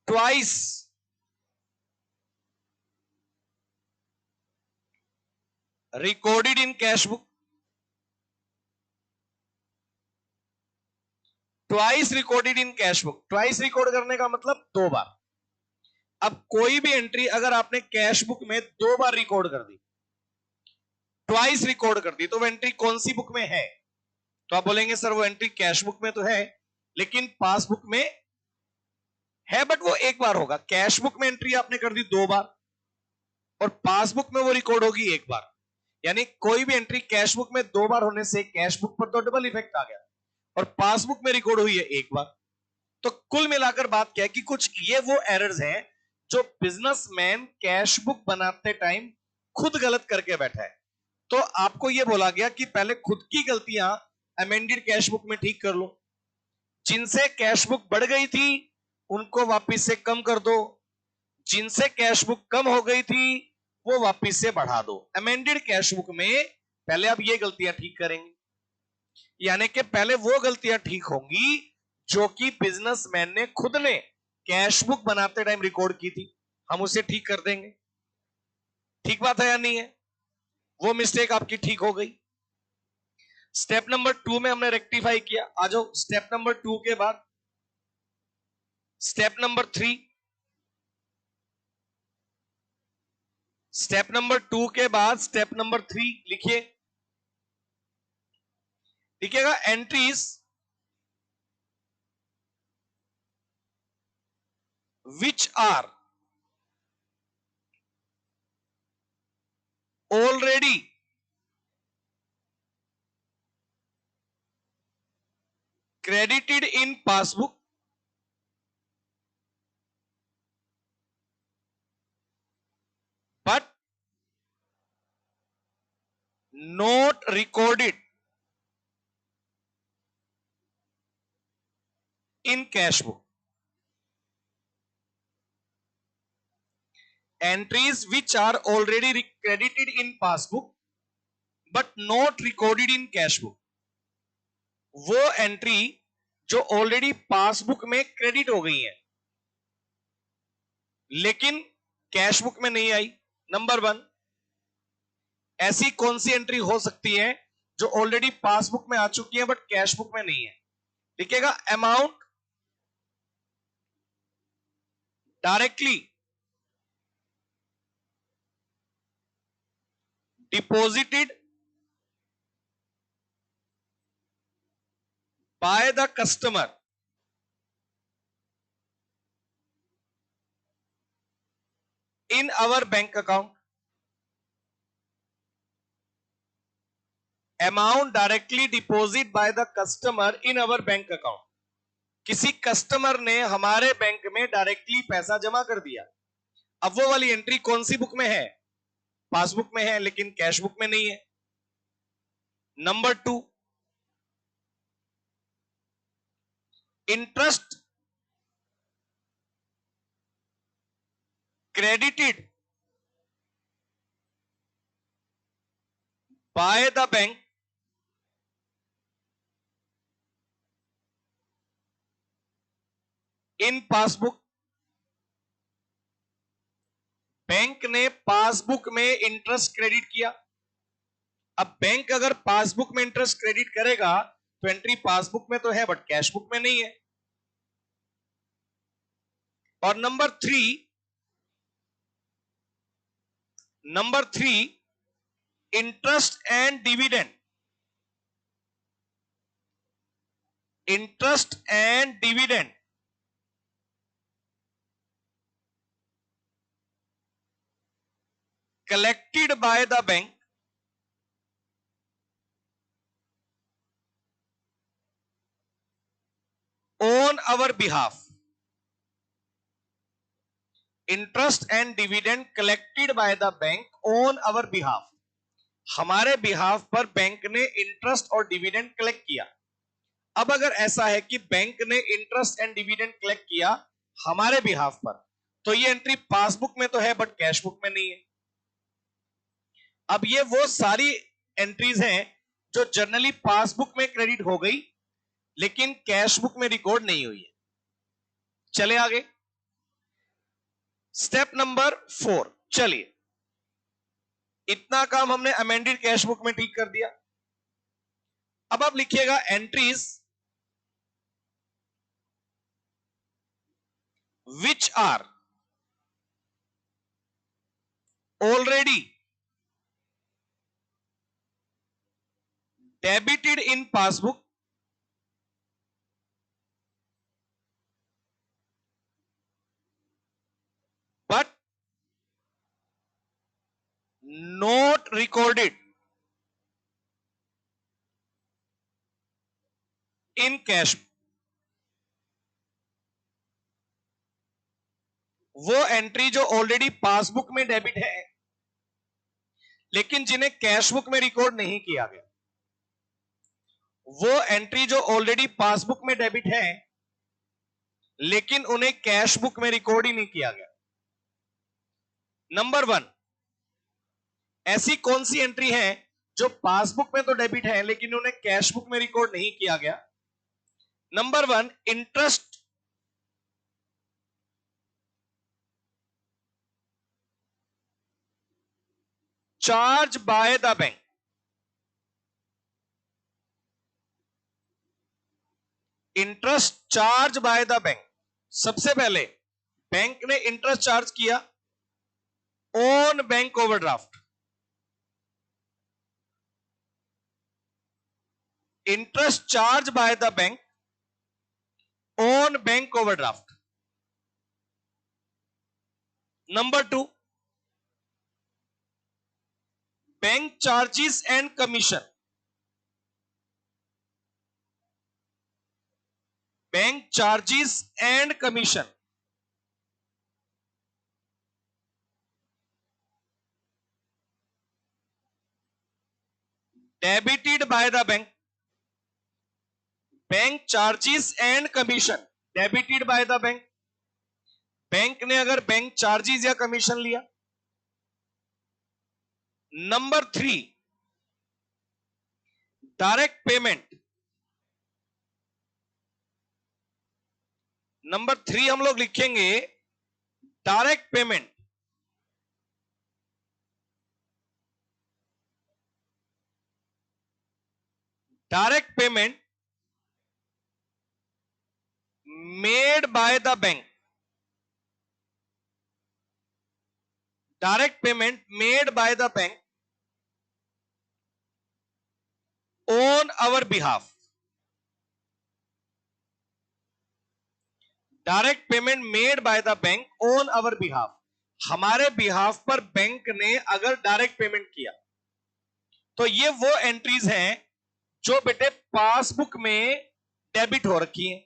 twice recorded in cash book. Twice recorded in cash book, twice record करने का मतलब 2 बार। अब कोई भी एंट्री अगर आपने कैश बुक में 2 बार रिकॉर्ड कर दी, ट्वाइस रिकॉर्ड कर दी, तो वो एंट्री कौन सी बुक में है? तो आप बोलेंगे सर वो एंट्री कैश बुक में तो है लेकिन पासबुक में है, बट वो एक बार होगा। कैश बुक में एंट्री आपने कर दी 2 बार और पासबुक में वो रिकॉर्ड होगी 1 बार। यानी कोई भी एंट्री कैश बुक में 2 बार होने से कैश बुक पर तो डबल इफेक्ट आ गया और पासबुक में रिकॉर्ड हुई है 1 बार। तो कुल मिलाकर बात क्या है कि कुछ ये वो एरर्स हैं जो बिजनेसमैन कैश बुक बनाते टाइम खुद गलत करके बैठा है। तो आपको यह बोला गया कि पहले खुद की गलतियां अमेंडेड कैश बुक में ठीक कर लो, जिनसे कैश बुक बढ़ गई थी उनको वापस से कम कर दो, जिनसे कैश बुक कम हो गई थी वो वापस से बढ़ा दो। अमेंडेड कैश बुक में पहले आप ये गलतियां ठीक करेंगे, यानी कि पहले वो गलतियां ठीक होंगी जो कि बिजनेसमैन ने खुद ने कैश बुक बनाते टाइम रिकॉर्ड की थी, हम उसे ठीक कर देंगे। ठीक बात है या नहीं है? वो मिस्टेक आपकी ठीक हो गई। स्टेप नंबर 2 में हमने रेक्टिफाई किया। आ जाओ स्टेप नंबर 2 के बाद स्टेप नंबर 3। स्टेप नंबर 2 के बाद स्टेप नंबर 3 लिखिए। लिखिएगा entries which are already credited in passbook but not recorded in cash book. Entries which are already credited in passbook but not recorded in cash book, वो entry जो already passbook में credit हो गई है लेकिन cash book में नहीं आई। Number 1, ऐसी कौन सी एंट्री हो सकती है जो ऑलरेडी पासबुक में आ चुकी है बट कैश बुक में नहीं है? लिखिएगा amount directly deposited by the customer in our bank account. Amount directly deposit by the customer in our bank account. किसी कस्टमर ने हमारे बैंक में डायरेक्टली पैसा जमा कर दिया. अब वो वाली एंट्री कौन सी बुक में है? पासबुक में है, लेकिन कैश बुक में नहीं है. Number 2, interest credited by the bank in passbook. Bank ने पासबुक में इंटरेस्ट क्रेडिट किया. अब बैंक अगर पासबुक में इंटरेस्ट क्रेडिट करेगा तो एंट्री पासबुक में तो है बट कैश बुक में नहीं है. और number 3 interest and dividend. Interest and dividend collected by the bank on our behalf. Interest and dividend collected by the bank on our behalf. हमारे बिहाफ पर बैंक ने इंटरेस्ट और डिविडेंड कलेक्ट किया. अब अगर ऐसा है कि बैंक ने इंटरेस्ट एंड डिविडेंड कलेक्ट किया हमारे बिहाफ पर, तो ये एंट्री पासबुक में तो है बट कैश बुक में नहीं है. अब ये वो सारी एंट्रीज हैं जो जनरली पासबुक में क्रेडिट हो गई लेकिन कैश बुक में रिकॉर्ड नहीं हुई है. चले आगे. Step number 4. चलिए, इतना काम हमने अमेंडेड कैश बुक में ठीक कर दिया. अब आप लिखिएगा entries which are already debited in passbook but not recorded in cash. वो एंट्री जो ऑलरेडी पासबुक में डेबिट है लेकिन जिन्हें कैश बुक में रिकॉर्ड नहीं किया गया, वो एंट्री जो ऑलरेडी पासबुक में डेबिट है लेकिन उन्हें कैश बुक में रिकॉर्ड ही नहीं किया गया. नंबर 1, ऐसी कौन सी एंट्री है जो पासबुक में तो डेबिट है लेकिन उन्हें कैश बुक में रिकॉर्ड नहीं किया गया? Number 1, interest charge by the bank. Interest charge by the bank. सबसे पहले बैंक ने इंटरेस्ट चार्ज किया on bank overdraft. Interest charge by the bank on bank overdraft. Number 2, bank charges and commission. Bank charges and commission. Debited bye the bank. Bank charges and commission debited bye the bank. Bank ने अगर bank charges या commission लिया. Number 3, direct payment. Number 3 हम लोग लिखेंगे direct payment. Direct payment made by the bank. Direct payment made by the bank on our behalf. Direct payment made by the bank on our behalf, हमारे behalf पर bank ने अगर direct payment किया तो ये वो एंट्रीज हैं जो बेटे पासबुक में डेबिट हो रखी हैं।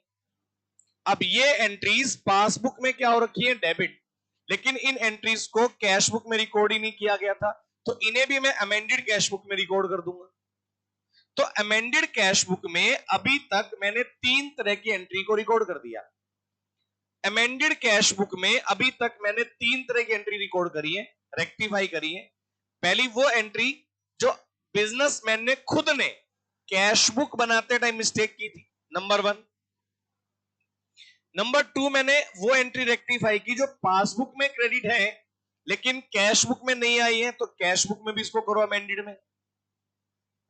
अब ये एंट्रीज पासबुक में क्या हो रखी है, डेबिट, लेकिन इन एंट्रीज को कैश बुक में रिकॉर्ड ही नहीं किया गया था, तो इन्हें भी मैं अमेंडेड कैश बुक में रिकॉर्ड कर दूंगा। तो अमेंडेड कैश बुक में अभी तक मैंने 3 तरह की एंट्री को रिकॉर्ड कर दिया। अमेंडेड कैश बुक में अभी तक मैंने 3 तरह की एंट्री रिकॉर्ड करी है, रेक्टिफाई करी है। पहली वो एंट्री जो बिजनेसमैन ने खुद ने कैश बुक बनाते टाइम मिस्टेक की थी, नंबर 1। नंबर 2, मैंने वो एंट्री रेक्टिफाई की जो पासबुक में क्रेडिट है लेकिन कैश बुक में नहीं आई है, तो कैश बुक में भी इसको करो अमेंडेड में,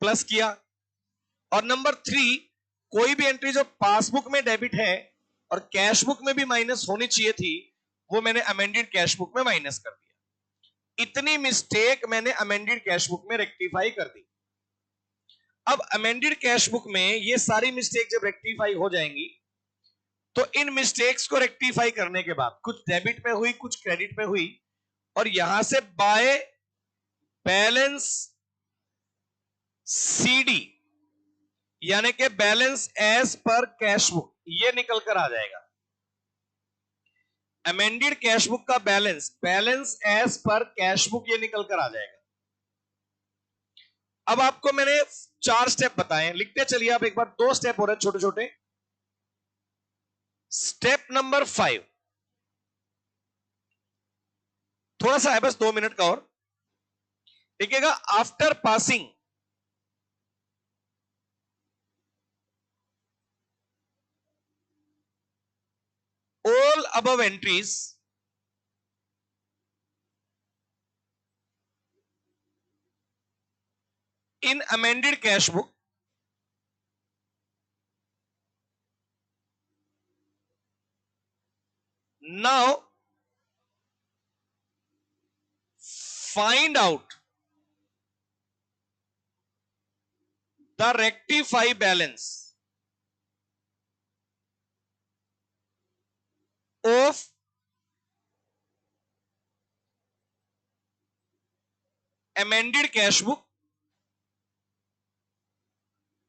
प्लस किया। और नंबर 3, कोई भी एंट्री जो पासबुक में डेबिट है और कैश बुक में भी माइनस होनी चाहिए थी, वो मैंने अमेंडेड कैश बुक में माइनस कर दिया। इतनी मिस्टेक मैंने अमेंडेड कैश बुक में रेक्टिफाई कर दी। अब अमेंडेड कैश बुक में ये सारी मिस्टेक जब रेक्टिफाई हो जाएंगी तो इन मिस्टेक्स को रेक्टिफाई करने के बाद कुछ डेबिट में हुई, कुछ क्रेडिट में हुई, और यहां से बाय बैलेंस सीडी यानी कि बैलेंस एज पर कैश बुक, ये निकल कर आ जाएगा। अमेंडेड कैश बुक का बैलेंस एज पर कैश बुक, ये निकल कर आ जाएगा। अब आपको मैंने 4 स्टेप बताए, लिखते चलिए आप एक बार। 2 स्टेप हो रहे छोटे छोटे। स्टेप नंबर 5 थोड़ा सा है, बस 2 मिनट का और। देखिएगा, after passing all above entries in amended cash book, now find out the rectify balance of amended cash book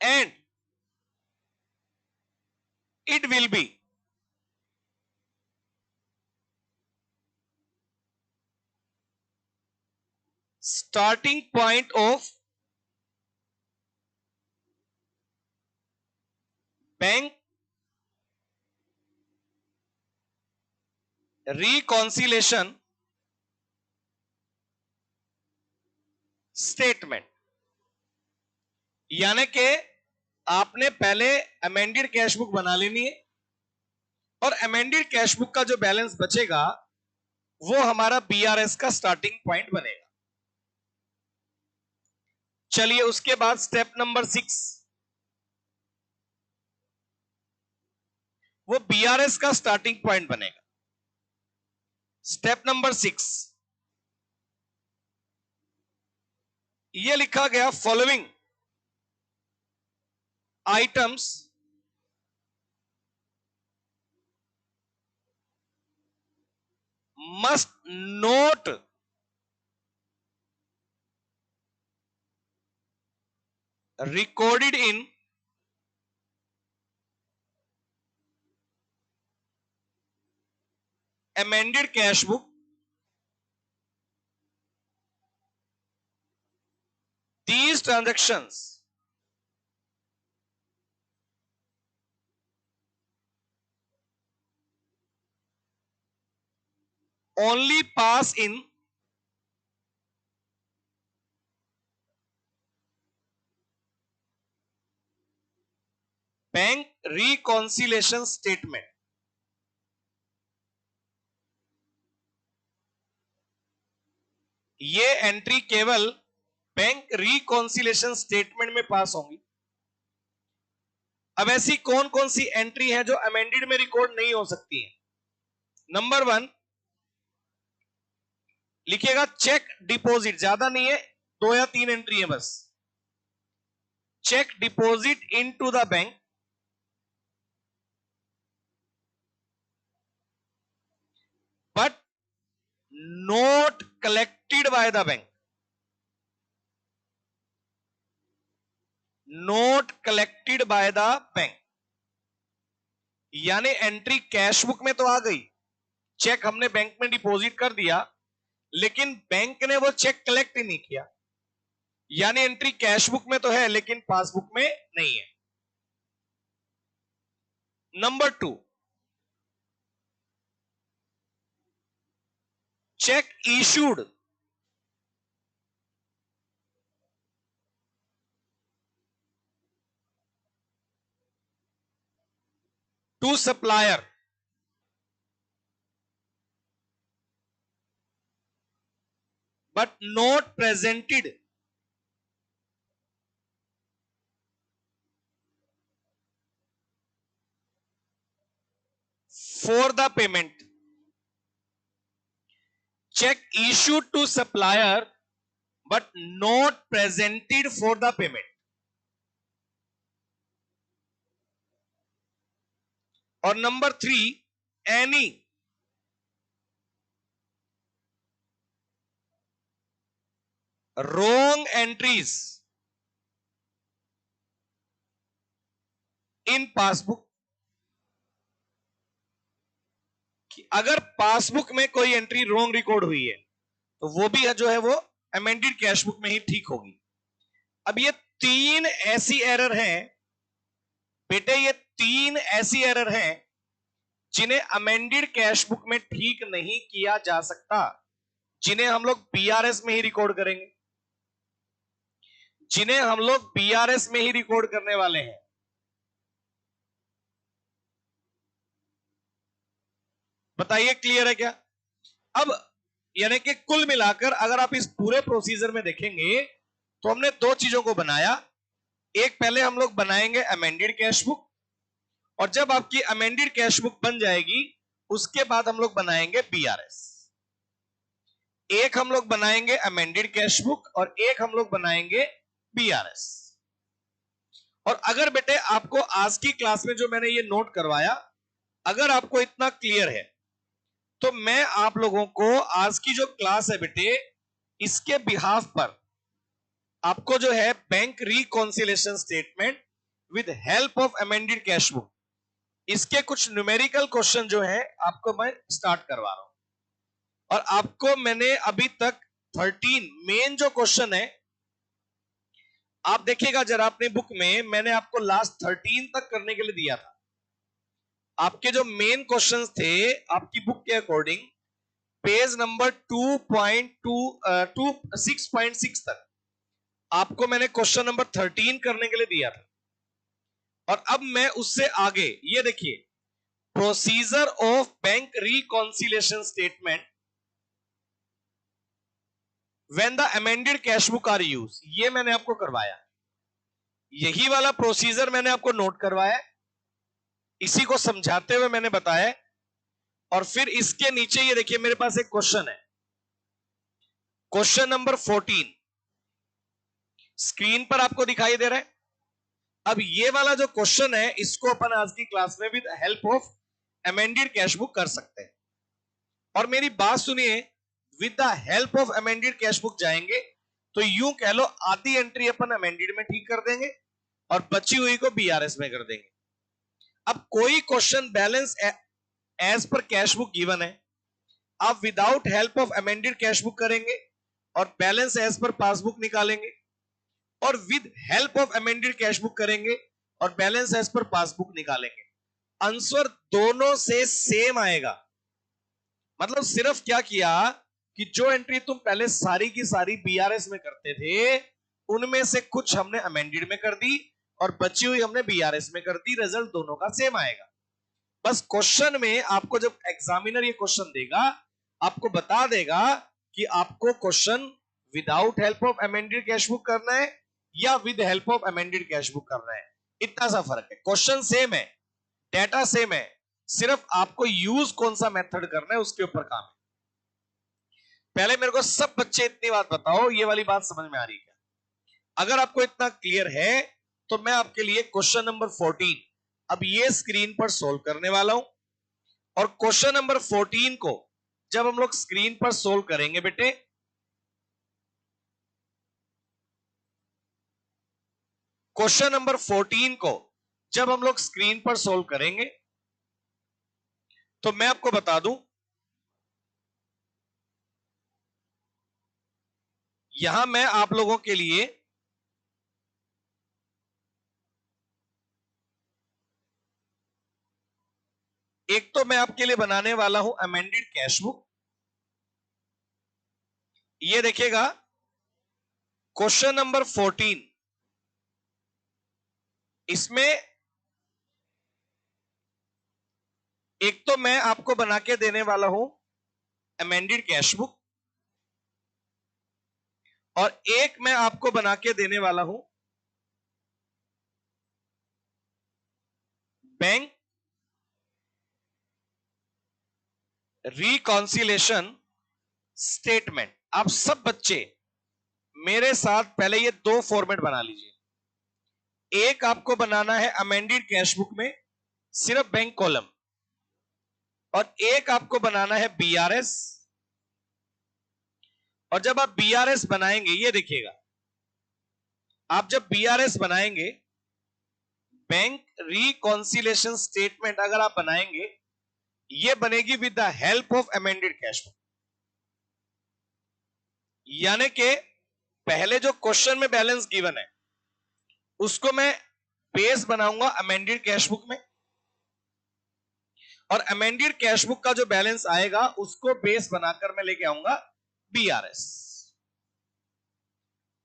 and it will be starting point of bank reconciliation statement. यानी कि आपने पहले अमेंडेड कैश बुक बना लेनी है और amended cash book का जो बैलेंस बचेगा वो हमारा बीआरएस का स्टार्टिंग पॉइंट बनेगा। चलिए उसके बाद स्टेप नंबर 6, वो बीआरएस का स्टार्टिंग पॉइंट बनेगा। स्टेप नंबर 6 ये लिखा गया, following items must note recorded in amended cash book these transactions only pass in bank reconciliation statement. ये एंट्री केवल बैंक रिकॉन्सिलेशन स्टेटमेंट में पास होंगी। अब ऐसी कौन कौन सी एंट्री है जो अमेंडेड में रिकॉर्ड नहीं हो सकती है? नंबर 1 लिखिएगा, चेक डिपॉजिट, ज्यादा नहीं है, 2 या 3 एंट्री है बस। Cheque deposit into the bank not collected by the bank, not collected by the bank, यानी एंट्री कैश बुक में तो आ गई, चेक हमने बैंक में डिपॉजिट कर दिया, लेकिन बैंक ने वो चेक कलेक्ट ही नहीं किया, यानी एंट्री कैश बुक में तो है लेकिन पासबुक में नहीं है। Number 2, cheque issued to supplier but not presented for the payment, check issued to supplier but not presented for the payment, और number 3, any wrong entries in passbook, अगर passbook में कोई एंट्री रॉन्ग रिकॉर्ड हुई है तो वो भी जो है वो अमेंडेड कैश बुक में ही ठीक होगी। अब ये 3 ऐसी एरर हैं बेटे, ये 3 ऐसी एरर हैं जिन्हें अमेंडेड कैश बुक में ठीक नहीं किया जा सकता, जिन्हें हम लोग बीआरएस में ही रिकॉर्ड करेंगे, जिन्हें हम लोग बीआरएस में ही रिकॉर्ड करने वाले हैं। बताइए क्लियर है क्या? अब यानी कि कुल मिलाकर अगर आप इस पूरे प्रोसीजर में देखेंगे तो हमने 2 चीजों को बनाया। एक, पहले हम लोग बनाएंगे अमेंडेड कैश बुक, और जब आपकी अमेंडेड कैश बुक बन जाएगी उसके बाद हम लोग बनाएंगे बीआरएस। एक हम लोग बनाएंगे अमेंडेड कैश बुक और एक हम लोग बनाएंगे बीआरएस। और अगर बेटे आपको आज की क्लास में जो मैंने ये नोट करवाया, अगर आपको इतना क्लियर है तो मैं आप लोगों को आज की जो क्लास है बेटे, इसके बिहाफ पर आपको जो है bank reconciliation statement with help of amended cash book, इसके कुछ न्यूमेरिकल क्वेश्चन जो है आपको मैं स्टार्ट करवा रहा हूं। और आपको मैंने अभी तक 13 मेन जो क्वेश्चन है, आप देखिएगा जरा अपनी बुक में, मैंने आपको लास्ट 13 तक करने के लिए दिया था। आपके जो मेन क्वेश्चंस थे आपकी बुक के अकॉर्डिंग पेज नंबर 6.6 तक आपको मैंने क्वेश्चन नंबर 13 करने के लिए दिया था। और अब मैं उससे आगे, ये देखिए, procedure of bank reconciliation statement when the amended cash book are use, ये मैंने आपको करवाया। यही वाला प्रोसीजर मैंने आपको नोट करवाया, इसी को समझाते हुए मैंने बताया। और फिर इसके नीचे ये देखिए मेरे पास एक क्वेश्चन है, क्वेश्चन नंबर 14 स्क्रीन पर आपको दिखाई दे रहा है। अब ये वाला जो क्वेश्चन है इसको अपन आज की क्लास में with help of amended cash book कर सकते हैं। और मेरी बात सुनिए, with the help of amended cash book जाएंगे तो यूं कह लो आधी एंट्री अपन अमेंडेड में ठीक कर देंगे और बची हुई को बीआरएस में कर देंगे। अब कोई क्वेश्चन बैलेंस एज पर कैश बुक गिवन है, आप without help of amended cash book करेंगे और बैलेंस एज पर पासबुक निकालेंगे, और with help of amended cash book करेंगे और बैलेंस एज पर पासबुक निकालेंगे। आंसर दोनों से सेम आएगा। मतलब सिर्फ क्या किया कि जो एंट्री तुम पहले सारी की सारी बीआरएस में करते थे उनमें से कुछ हमने अमेंडेड में कर दी और बची हुई हमने बीआरएस में कर दी, रिजल्ट दोनों का सेम आएगा। बस क्वेश्चन में आपको जब एग्जामिनर ये क्वेश्चन देगा आपको बता देगा कि आपको question without help of amended cash book करना है या with help of amended cash book करना है, इतना सा फर्क है। क्वेश्चन सेम है, डेटा सेम है, सिर्फ आपको यूज कौन सा मेथड करना है उसके ऊपर काम है। पहले मेरे को सब बच्चे इतनी बात बताओ, ये वाली बात समझ में आ रही है क्या? अगर आपको इतना क्लियर है तो मैं आपके लिए क्वेश्चन नंबर 14 अब ये स्क्रीन पर सोल्व करने वाला हूं। और क्वेश्चन नंबर 14 को जब हम लोग स्क्रीन पर सोल्व करेंगे बेटे, क्वेश्चन नंबर 14 को जब हम लोग स्क्रीन पर सोल्व करेंगे तो मैं आपको बता दूं, यहां मैं आप लोगों के लिए एक तो मैं आपके लिए बनाने वाला हूं अमेंडेड कैश बुक। ये देखिएगा क्वेश्चन नंबर 14, इसमें एक तो मैं आपको बना के देने वाला हूं अमेंडेड कैश बुक, और एक मैं आपको बना के देने वाला हूं बैंक रिकॉन्सिलेशन स्टेटमेंट। आप सब बच्चे मेरे साथ पहले ये दो फॉर्मेट बना लीजिए। एक आपको बनाना है अमेंडेड कैश बुक में सिर्फ बैंक कॉलम, और एक आपको बनाना है बीआरएस। और जब आप बीआरएस बनाएंगे, ये देखिएगा, आप जब बीआरएस बनाएंगे, बैंक रिकॉन्सिलेशन स्टेटमेंट अगर आप बनाएंगे, ये बनेगी with the help of amended cash book. यानी कि पहले जो क्वेश्चन में बैलेंस गिवन है उसको मैं बेस बनाऊंगा अमेंडेड कैश बुक में, और अमेंडेड कैश बुक का जो बैलेंस आएगा उसको बेस बनाकर मैं लेके आऊंगा बीआरएस।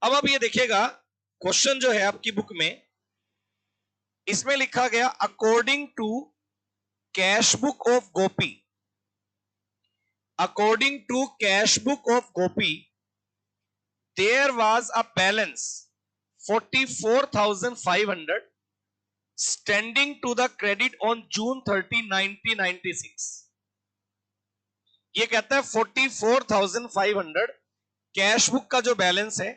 अब आप ये देखिएगा, क्वेश्चन जो है आपकी बुक में, इसमें लिखा गया according to cash book of Gopi, according to cash book of Gopi there was a balance 44,500 standing to the credit on June 30, 1996। ये कहता है 44,500 कैश बुक का जो बैलेंस है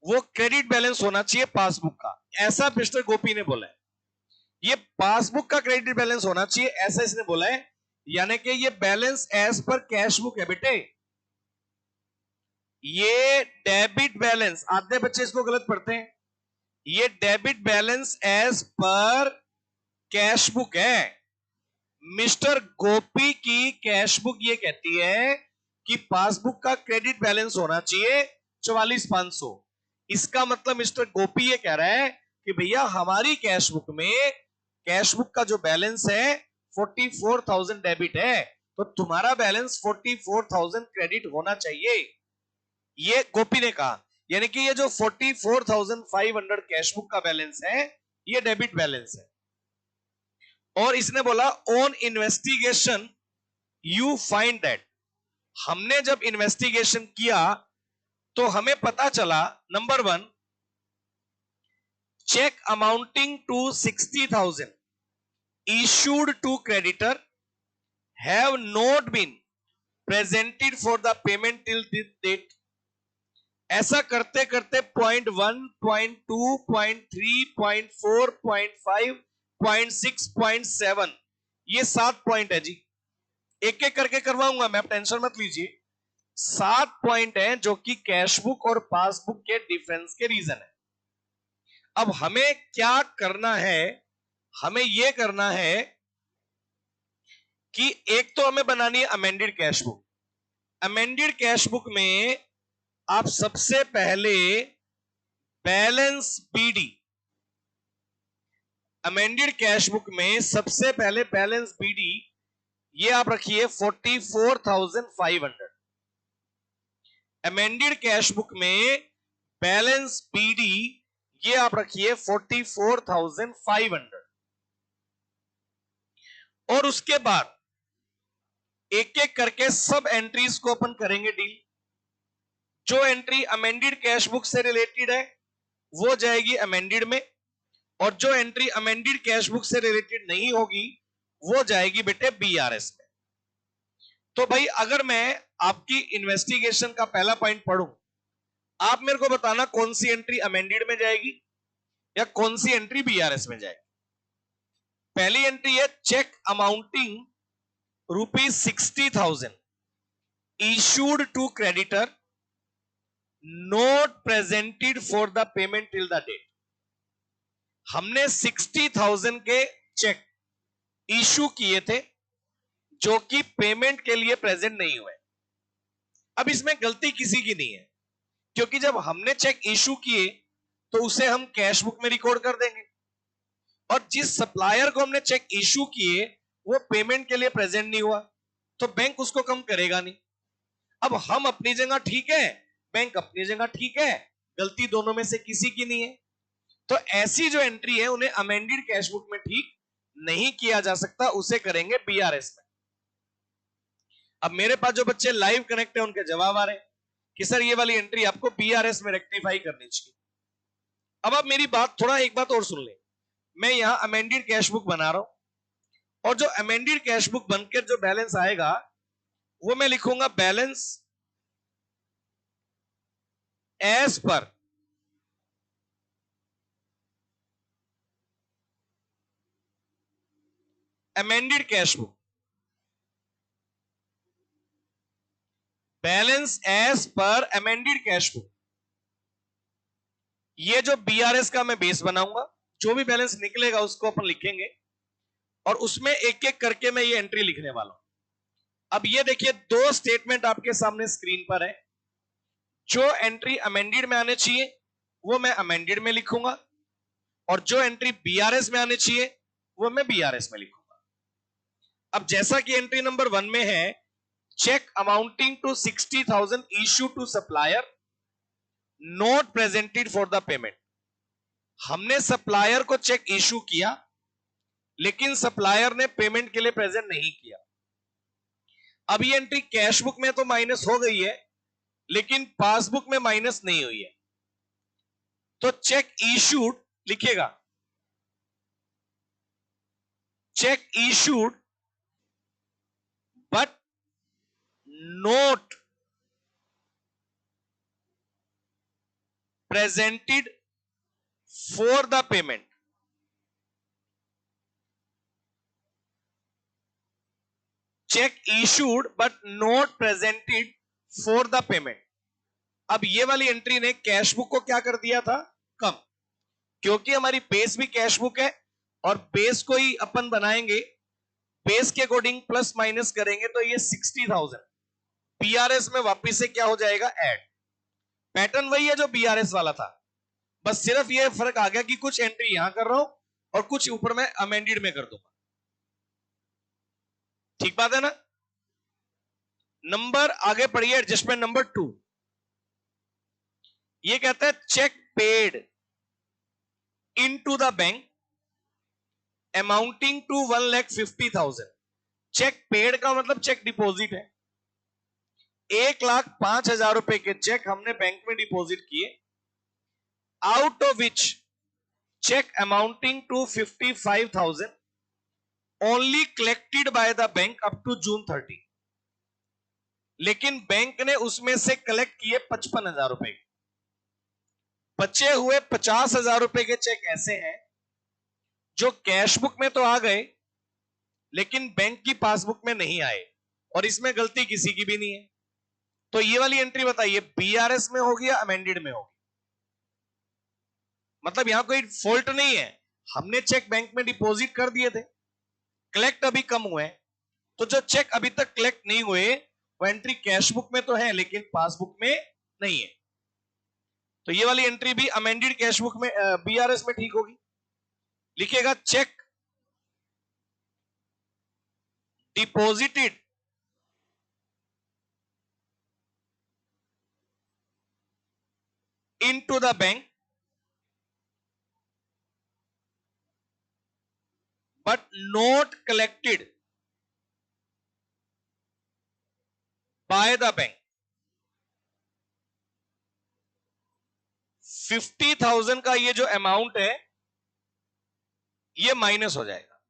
वो क्रेडिट बैलेंस होना चाहिए पासबुक का, ऐसा मिस्टर गोपी ने बोला है। ये पासबुक का क्रेडिट बैलेंस होना चाहिए ऐसा इसने बोला है, यानी कि ये बैलेंस एज पर कैश बुक है बेटे। ये डेबिट बैलेंस, आधे बच्चे इसको गलत पढ़ते हैं, ये डेबिट बैलेंस एज पर कैश बुक है। मिस्टर गोपी की कैश बुक ये कहती है कि पासबुक का क्रेडिट बैलेंस होना चाहिए 44,500। इसका मतलब मिस्टर गोपी ये कह रहा है कि भैया हमारी कैश बुक में कैश बुक का जो बैलेंस है 44,000 डेबिट है, तो तुम्हारा बैलेंस 44,000 क्रेडिट होना चाहिए, ये गोपी ने कहा। यानी कि ये जो 44,500 कैश बुक का बैलेंस है ये डेबिट बैलेंस है। और इसने बोला on investigation you find that, हमने जब इन्वेस्टिगेशन किया तो हमें पता चला, number 1, cheque amounting to 60,000 issued to creditor have not been presented for the payment till this date। ऐसा करते करते point 1, point 2, point 3, point 4, point 5, point 6, point 7, ये 7 पॉइंट है जी। एक एक करके करवाऊंगा मैं, आप टेंशन मत लीजिए। 7 पॉइंट है जो कि कैश बुक और पासबुक के डिफरेंस के रीजन है। अब हमें क्या करना है, हमें यह करना है कि एक तो हमें बनानी है amended cash book. Amended cash book में आप सबसे पहले balance BD, amended cash book में सबसे पहले बैलेंस बीडी ये आप रखिए 44,500। अमेंडेड कैश बुक में बैलेंस बीडी ये आप रखिए 44,500। और उसके बाद एक एक करके सब एंट्रीज को अपन करेंगे डील। जो एंट्री अमेंडेड कैश बुक से रिलेटेड है वो जाएगी अमेंडेड में, और जो एंट्री अमेंडेड कैश बुक से रिलेटेड नहीं होगी वो जाएगी बेटे बीआरएस में। तो भाई अगर मैं आपकी इन्वेस्टिगेशन का पहला पॉइंट पढ़ूं, आप मेरे को बताना कौन सी एंट्री अमेंडेड में जाएगी या कौन सी एंट्री बीआरएस में जाएगी। पहली एंट्री है cheque amounting ₹60,000 issued to creditor not presented for the payment till the date। हमने 60,000 के चेक इशू किए थे जो कि पेमेंट के लिए प्रेजेंट नहीं हुए। अब इसमें गलती किसी की नहीं है, क्योंकि जब हमने चेक इशू किए तो उसे हम कैश बुक में रिकॉर्ड कर देंगे, और जिस सप्लायर को हमने चेक इशू किए वो पेमेंट के लिए प्रेजेंट नहीं हुआ तो बैंक उसको कम करेगा नहीं। अब हम अपनी जगह ठीक है, बैंक अपनी जगह ठीक है, गलती दोनों में से किसी की नहीं है। तो ऐसी जो एंट्री है उन्हें अमेंडेड कैश बुक में ठीक नहीं किया जा सकता, उसे करेंगे बीआरएस में। अब मेरे पास जो बच्चे लाइव कनेक्ट है उनके जवाब आ रहे हैं कि सर ये वाली एंट्री आपको बीआरएस में रेक्टिफाई करनी चाहिए। अब आप मेरी बात थोड़ा एक बात और सुन ले, मैं यहां अमेंडेड कैश बुक बना रहा हूं और जो अमेंडेड कैश बुक बनकर जो बैलेंस आएगा वो मैं लिखूंगा balance as per amended cash book, balance as per amended cash book. ये जो बीआरएस का मैं बेस बनाऊंगा, जो भी बैलेंस निकलेगा उसको अपन लिखेंगे और उसमें एक एक करके मैं ये एंट्री लिखने वाला हूं। अब ये देखिए दो स्टेटमेंट आपके सामने स्क्रीन पर है। जो एंट्री अमेंडेड में आने चाहिए वो मैं अमेंडेड में लिखूंगा और जो एंट्री बीआरएस में आने चाहिए वो मैं बीआरएस में लिखूंगा। अब जैसा कि एंट्री नंबर 1 में है, cheque amounting to 60,000 issue to supplier not presented for the payment. हमने सप्लायर को चेक इश्यू किया लेकिन सप्लायर ने पेमेंट के लिए प्रेजेंट नहीं किया। अब ये एंट्री कैश बुक में तो माइनस हो गई है लेकिन पासबुक में माइनस नहीं हुई है, तो चेक इशूड लिखेगा, check issued but note presented for the payment. Check issued but not presented for the payment. अब ये वाली एंट्री ने कैश बुक को क्या कर दिया था, कम, क्योंकि हमारी बेस भी कैश बुक है और बेस को ही अपन बनाएंगे, बेस के अकॉर्डिंग प्लस माइनस करेंगे तो ये 60,000 बीआरएस में वापिस से क्या हो जाएगा, ऐड। पैटर्न वही है जो बीआरएस वाला था, बस सिर्फ ये फर्क आ गया कि कुछ एंट्री यहां कर रहा हूं और कुछ ऊपर में अमेंडेड में कर दूंगा। ठीक बात है ना। नंबर आगे पढ़िए, एडजस्टमेंट नंबर 2। ये कहता है cheque paid into the bank amounting to 1,50,000। Cheque paid का मतलब चेक डिपॉजिट है। 1,05,000 रुपए के चेक हमने बैंक में डिपॉजिट किए, out of which cheque amounting to 55,000 only collected by the bank up to June 30। लेकिन बैंक ने उसमें से कलेक्ट किए 55,000 रुपए। बचे हुए 50,000 रुपए के चेक ऐसे हैं जो कैश बुक में तो आ गए लेकिन बैंक की पासबुक में नहीं आए, और इसमें गलती किसी की भी नहीं है। तो ये वाली एंट्री बताइए बीआरएस में होगी या अमेंडेड में होगी। मतलब यहां कोई फॉल्ट नहीं है, हमने चेक बैंक में डिपॉजिट कर दिए थे, कलेक्ट अभी कम हुए, तो जो चेक अभी तक कलेक्ट नहीं हुए वो एंट्री कैश बुक में तो है लेकिन पासबुक में नहीं है। तो ये वाली एंट्री भी अमेंडेड कैश बुक में बीआरएस में ठीक होगी। लिखेगा check deposited into the bank but not collected by the bank। 50,000 का ये जो अमाउंट है ये माइनस हो जाएगा।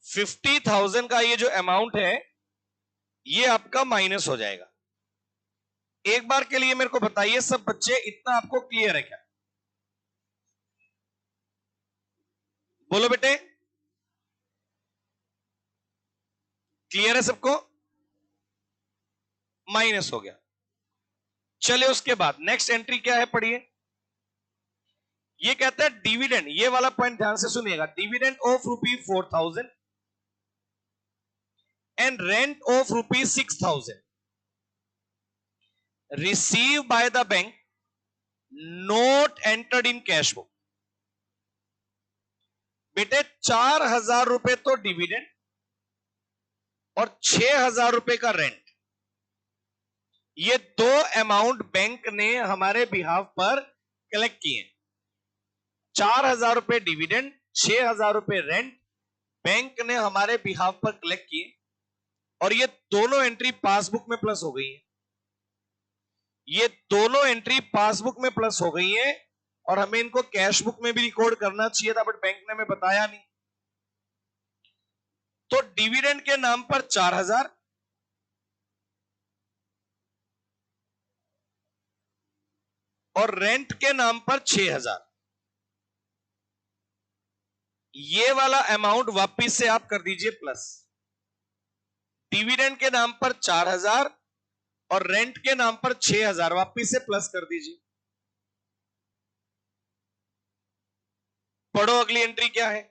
50,000 का ये जो अमाउंट है ये आपका माइनस हो जाएगा। एक बार के लिए मेरे को बताइए सब बच्चे, इतना आपको क्लियर है क्या? बोलो बेटे। क्लियर है सबको? माइनस हो गया। चलिए उसके बाद नेक्स्ट एंट्री क्या है, पढ़िए। ये कहता है डिविडेंड, ये वाला पॉइंट ध्यान से सुनिएगा। Dividend of ₹4,000 and rent of ₹6,000 receive by the bank, note entered in cash book. बेटे 4,000 रुपए तो डिविडेंड और 6,000 रुपए का रेंट, ये दो अमाउंट बैंक ने हमारे बिहाफ पर कलेक्ट किए। 4,000 रुपए डिविडेंड, 6,000 रुपए रेंट बैंक ने हमारे बिहाफ पर कलेक्ट किए, और ये दोनों एंट्री पासबुक में प्लस हो गई है। ये दोनों एंट्री पासबुक में प्लस हो गई है, और हमें इनको कैश बुक में भी रिकॉर्ड करना चाहिए था, बट बैंक ने हमें बताया नहीं। तो डिविडेंड के नाम पर 4,000 और रेंट के नाम पर 6,000, ये वाला अमाउंट वापिस से आप कर दीजिए प्लस। डिविडेंड के नाम पर 4,000 और रेंट के नाम पर 6,000 वापिस से प्लस कर दीजिए। पढ़ो अगली एंट्री क्या है।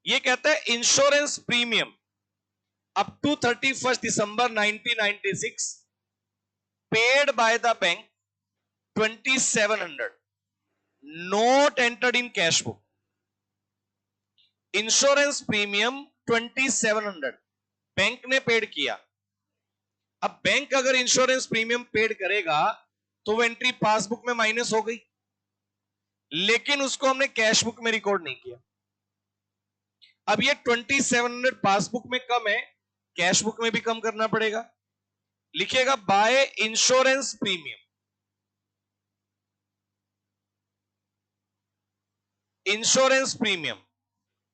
ये कहता है insurance premium up to 31 December 1996 paid by the bank 2,700 not entered in cash book. Insurance premium 2,700 bank ने पेड किया। अब बैंक अगर इंश्योरेंस प्रीमियम पेड करेगा तो वो एंट्री पासबुक में माइनस हो गई, लेकिन उसको हमने कैश बुक में रिकॉर्ड नहीं किया। अब ये 2,700 पासबुक में कम है, कैश बुक में भी कम करना पड़ेगा। लिखिएगा by insurance premium, insurance premium,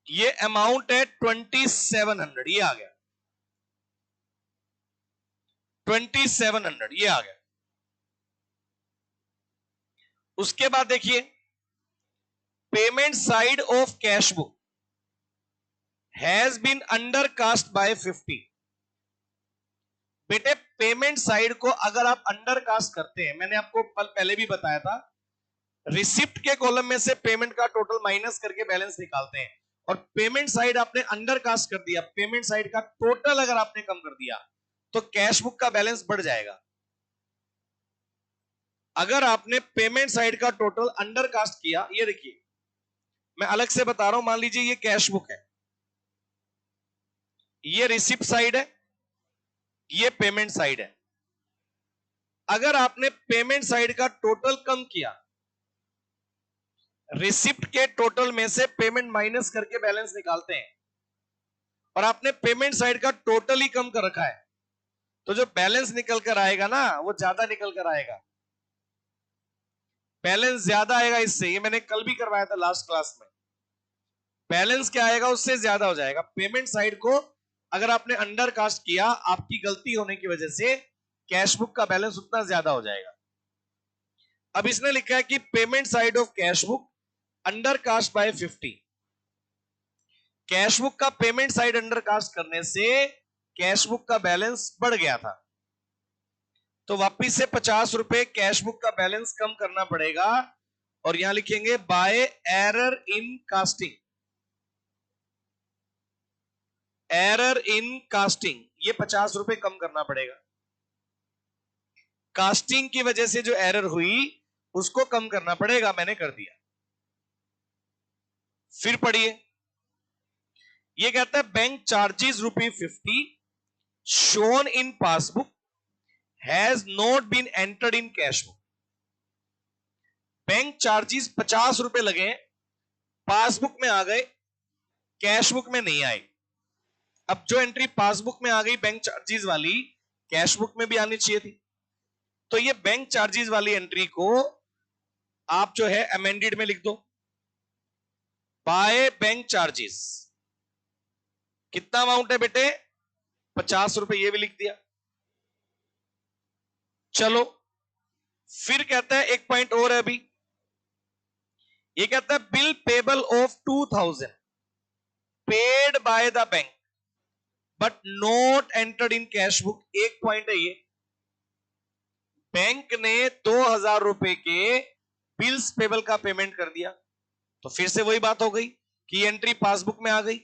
ये अमाउंट है 2,700, ये आ गया 2,700, ये आ गया। उसके बाद देखिए payment side of cash book has been undercast by 50। बेटे पेमेंट साइड को अगर आप अंडरकास्ट करते हैं, मैंने आपको पहले भी बताया था, रिसिप्ट के कॉलम में से पेमेंट का टोटल माइनस करके बैलेंस निकालते हैं, और पेमेंट साइड आपने अंडरकास्ट कर दिया, पेमेंट साइड का टोटल अगर आपने कम कर दिया तो कैश बुक का बैलेंस बढ़ जाएगा। अगर आपने पेमेंट साइड का टोटल अंडरकास्ट किया, ये देखिए मैं अलग से बता रहा हूं, मान लीजिए ये कैश बुक है, ये रिसिप्ट साइड है, ये पेमेंट साइड है। अगर आपने पेमेंट साइड का टोटल कम किया, रिसिप्ट के टोटल में से पेमेंट माइनस करके बैलेंस निकालते हैं, और आपने पेमेंट साइड का टोटल ही कम कर रखा है, तो जो बैलेंस निकल कर आएगा ना वो ज्यादा निकल कर आएगा, बैलेंस ज्यादा आएगा इससे। ये मैंने कल भी करवाया था लास्ट क्लास में। बैलेंस क्या आएगा, उससे ज्यादा हो जाएगा। पेमेंट साइड को अगर आपने अंडरकास्ट किया, आपकी गलती होने की वजह से कैश बुक का बैलेंस उतना ज्यादा हो जाएगा। अब इसने लिखा है कि payment side of cash book undercast by 50। Cash book का पेमेंट साइड अंडरकास्ट करने से कैश बुक का बैलेंस बढ़ गया था, तो वापिस से 50 रुपए कैश बुक का बैलेंस कम करना पड़ेगा, और यहां लिखेंगे by error in casting. Error in casting, ये 50 रुपए कम करना पड़ेगा। कास्टिंग की वजह से जो एरर हुई उसको कम करना पड़ेगा, मैंने कर दिया। फिर पढ़िए, ये कहता है bank charges ₹50 shown in passbook has not been entered in cash book. Bank charges 50 रुपए लगे, पासबुक में आ गए, कैश बुक में नहीं आए। अब जो एंट्री पासबुक में आ गई बैंक चार्जेस वाली, कैश बुक में भी आनी चाहिए थी, तो ये बैंक चार्जेस वाली एंट्री को आप जो है अमेंडेड में लिख दो, बाय बैंक चार्जेस। कितना अमाउंट है बेटे, 50 रुपए, ये भी लिख दिया। चलो फिर कहता है एक पॉइंट और है अभी, ये कहता है bill payable of 2,000 paid by the bank but not entered in cash book. एक पॉइंट है ये, बैंक ने 2000 रुपए के बिल्स पेबल का पेमेंट कर दिया, तो फिर से वही बात हो गई कि एंट्री पासबुक में आ गई।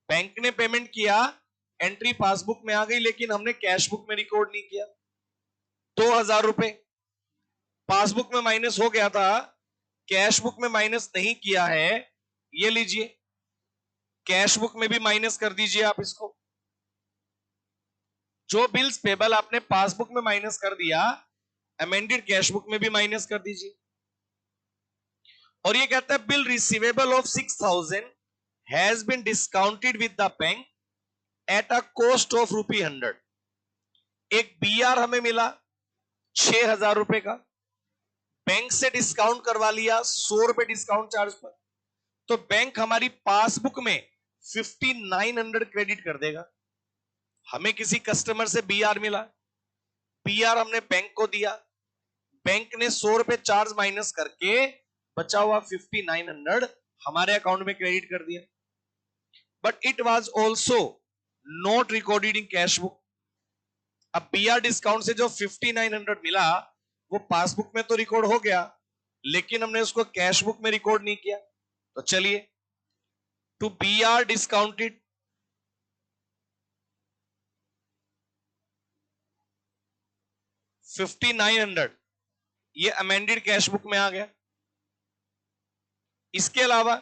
बैंक ने पेमेंट किया, एंट्री पासबुक में आ गई, लेकिन हमने कैश बुक में रिकॉर्ड नहीं किया। 2000 रुपए पासबुक में माइनस हो गया था, कैश बुक में माइनस नहीं किया है। ये लीजिए, कैश बुक में भी माइनस कर दीजिए आप इसको। जो बिल्स पेबल आपने पासबुक में माइनस कर दिया, अमेंडेड कैश बुक में भी माइनस कर दीजिए। और ये कहता है bill receivable of 6000 has been discounted with the bank at a cost of ₹100। एक बीआर हमें मिला 6000 रुपए का, बैंक से डिस्काउंट करवा लिया 100 रुपए डिस्काउंट चार्ज पर, तो बैंक हमारी पासबुक में 5900 क्रेडिट कर देगा। हमें किसी कस्टमर से बीआर मिला, बीआर हमने बैंक को दिया, बैंक ने 100 रुपए चार्ज माइनस करके बचा हुआ 5900 हमारे अकाउंट में क्रेडिट कर दिया। But it was also not recorded in cash book. अब बीआर डिस्काउंट से जो 5900 मिला वो पासबुक में तो रिकॉर्ड हो गया, लेकिन हमने उसको कैश बुक में रिकॉर्ड नहीं किया। तो चलिए, टू बीआर डिस्काउंटेड 5900, ये अमेंडेड कैश बुक में आ गया। इसके अलावा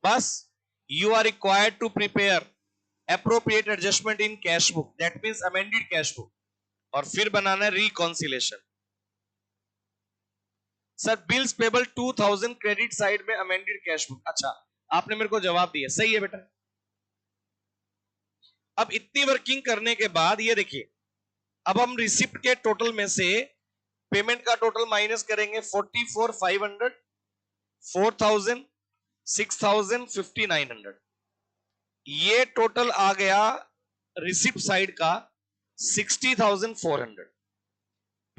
बस you are required to prepare appropriate adjustment in cash book, that means amended cash book, और फिर बनाना है reconciliation. Sir bills payable 2000 credit side में अमेंडेड कैश बुक। अच्छा, आपने मेरे को जवाब दिया, सही है बेटा। अब इतनी वर्किंग करने के बाद ये देखिए, अब हम रिसिप्ट के टोटल में से पेमेंट का टोटल माइनस करेंगे। 44,500, 4,000, 6,000, 5,900, ये टोटल आ गया रिसिप्ट साइड का 60,400।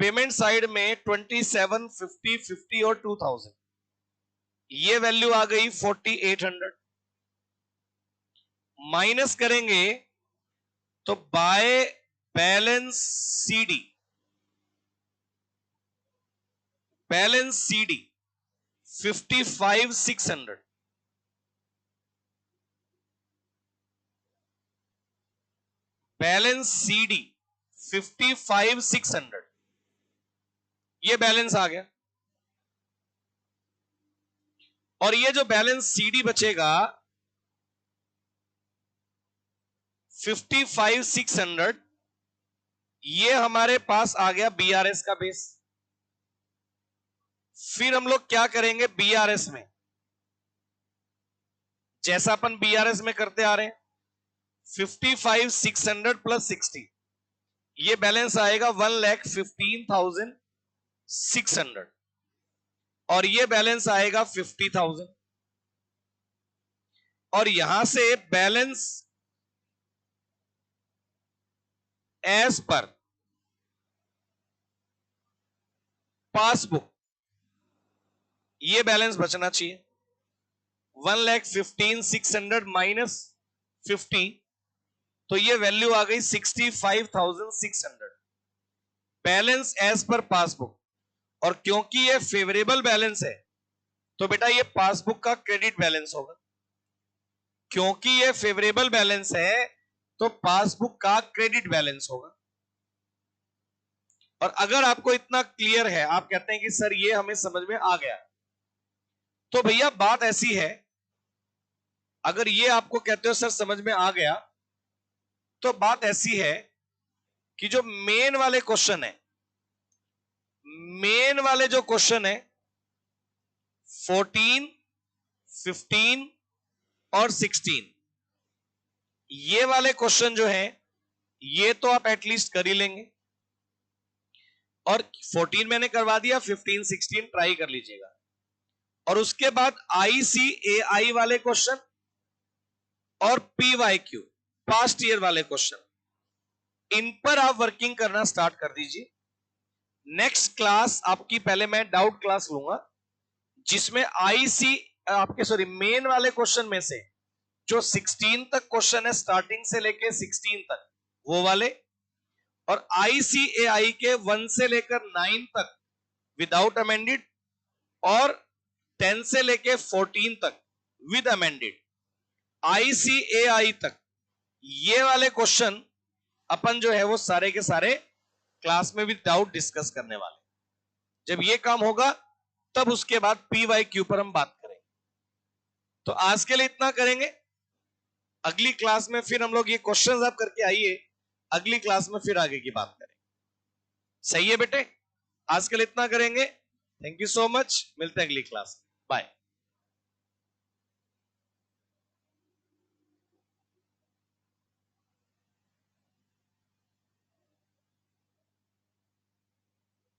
पेमेंट साइड में 27, 50, 50 और 2000, ये वैल्यू आ गई 4800। माइनस करेंगे तो by balance CD, balance CD 55,600, balance CD 55,600, ये बैलेंस आ गया। और ये जो बैलेंस सीडी बचेगा 55,600, ये हमारे पास आ गया बीआरएस का बेस। फिर हम लोग क्या करेंगे बीआरएस में, जैसा अपन बीआरएस में करते आ रहे हैं, 55,600 प्लस 60, ये बैलेंस आएगा 1,15,600, और ये बैलेंस आएगा 50,000। और यहां से बैलेंस एज पर पासबुक, ये बैलेंस बचना चाहिए। 1,15,600 माइनस 50, तो ये वैल्यू आ गई 65,600, बैलेंस एज पर पासबुक। और क्योंकि ये फेवरेबल बैलेंस है, तो बेटा ये पासबुक का क्रेडिट बैलेंस होगा। क्योंकि ये फेवरेबल बैलेंस है, तो पासबुक का क्रेडिट बैलेंस होगा। और अगर आपको इतना क्लियर है, आप कहते हैं कि सर ये हमें समझ में आ गया, तो भैया बात ऐसी है, अगर ये आपको कहते हो सर समझ में आ गया, तो बात ऐसी है कि जो मेन वाले क्वेश्चन है, मेन वाले जो क्वेश्चन है 14, 15 और 16, ये वाले क्वेश्चन जो है ये तो आप एटलीस्ट कर ही लेंगे। और 14 मैंने करवा दिया, 15, 16 ट्राई कर लीजिएगा। और उसके बाद ICAI वाले क्वेश्चन और PYQ पास्ट ईयर वाले क्वेश्चन, इन पर आप वर्किंग करना स्टार्ट कर दीजिए। नेक्स्ट क्लास आपकी पहले मैं डाउट क्लास लूंगा, जिसमें मेन वाले क्वेश्चन में से जो 16 तक क्वेश्चन है स्टार्टिंग से लेके 16 तक वो वाले, और ICAI के 1 से लेकर 9 तक विदाउट अमेंडेड, और 10 से लेके 14 तक विद अमेंडेड। ICAI तक ये वाले क्वेश्चन अपन जो है वो सारे के सारे क्लास में विदाउट डिस्कस करने वाले। जब ये काम होगा तब उसके बाद PYQ पर हम बात करेंगे। तो आज के लिए इतना करेंगे, अगली क्लास में फिर हम लोग ये क्वेश्चंस आप करके आइए, अगली क्लास में फिर आगे की बात करेंगे। सही है बेटे, आज के लिए इतना करेंगे। थैंक यू सो मच, मिलते हैं अगली क्लास में, बाय।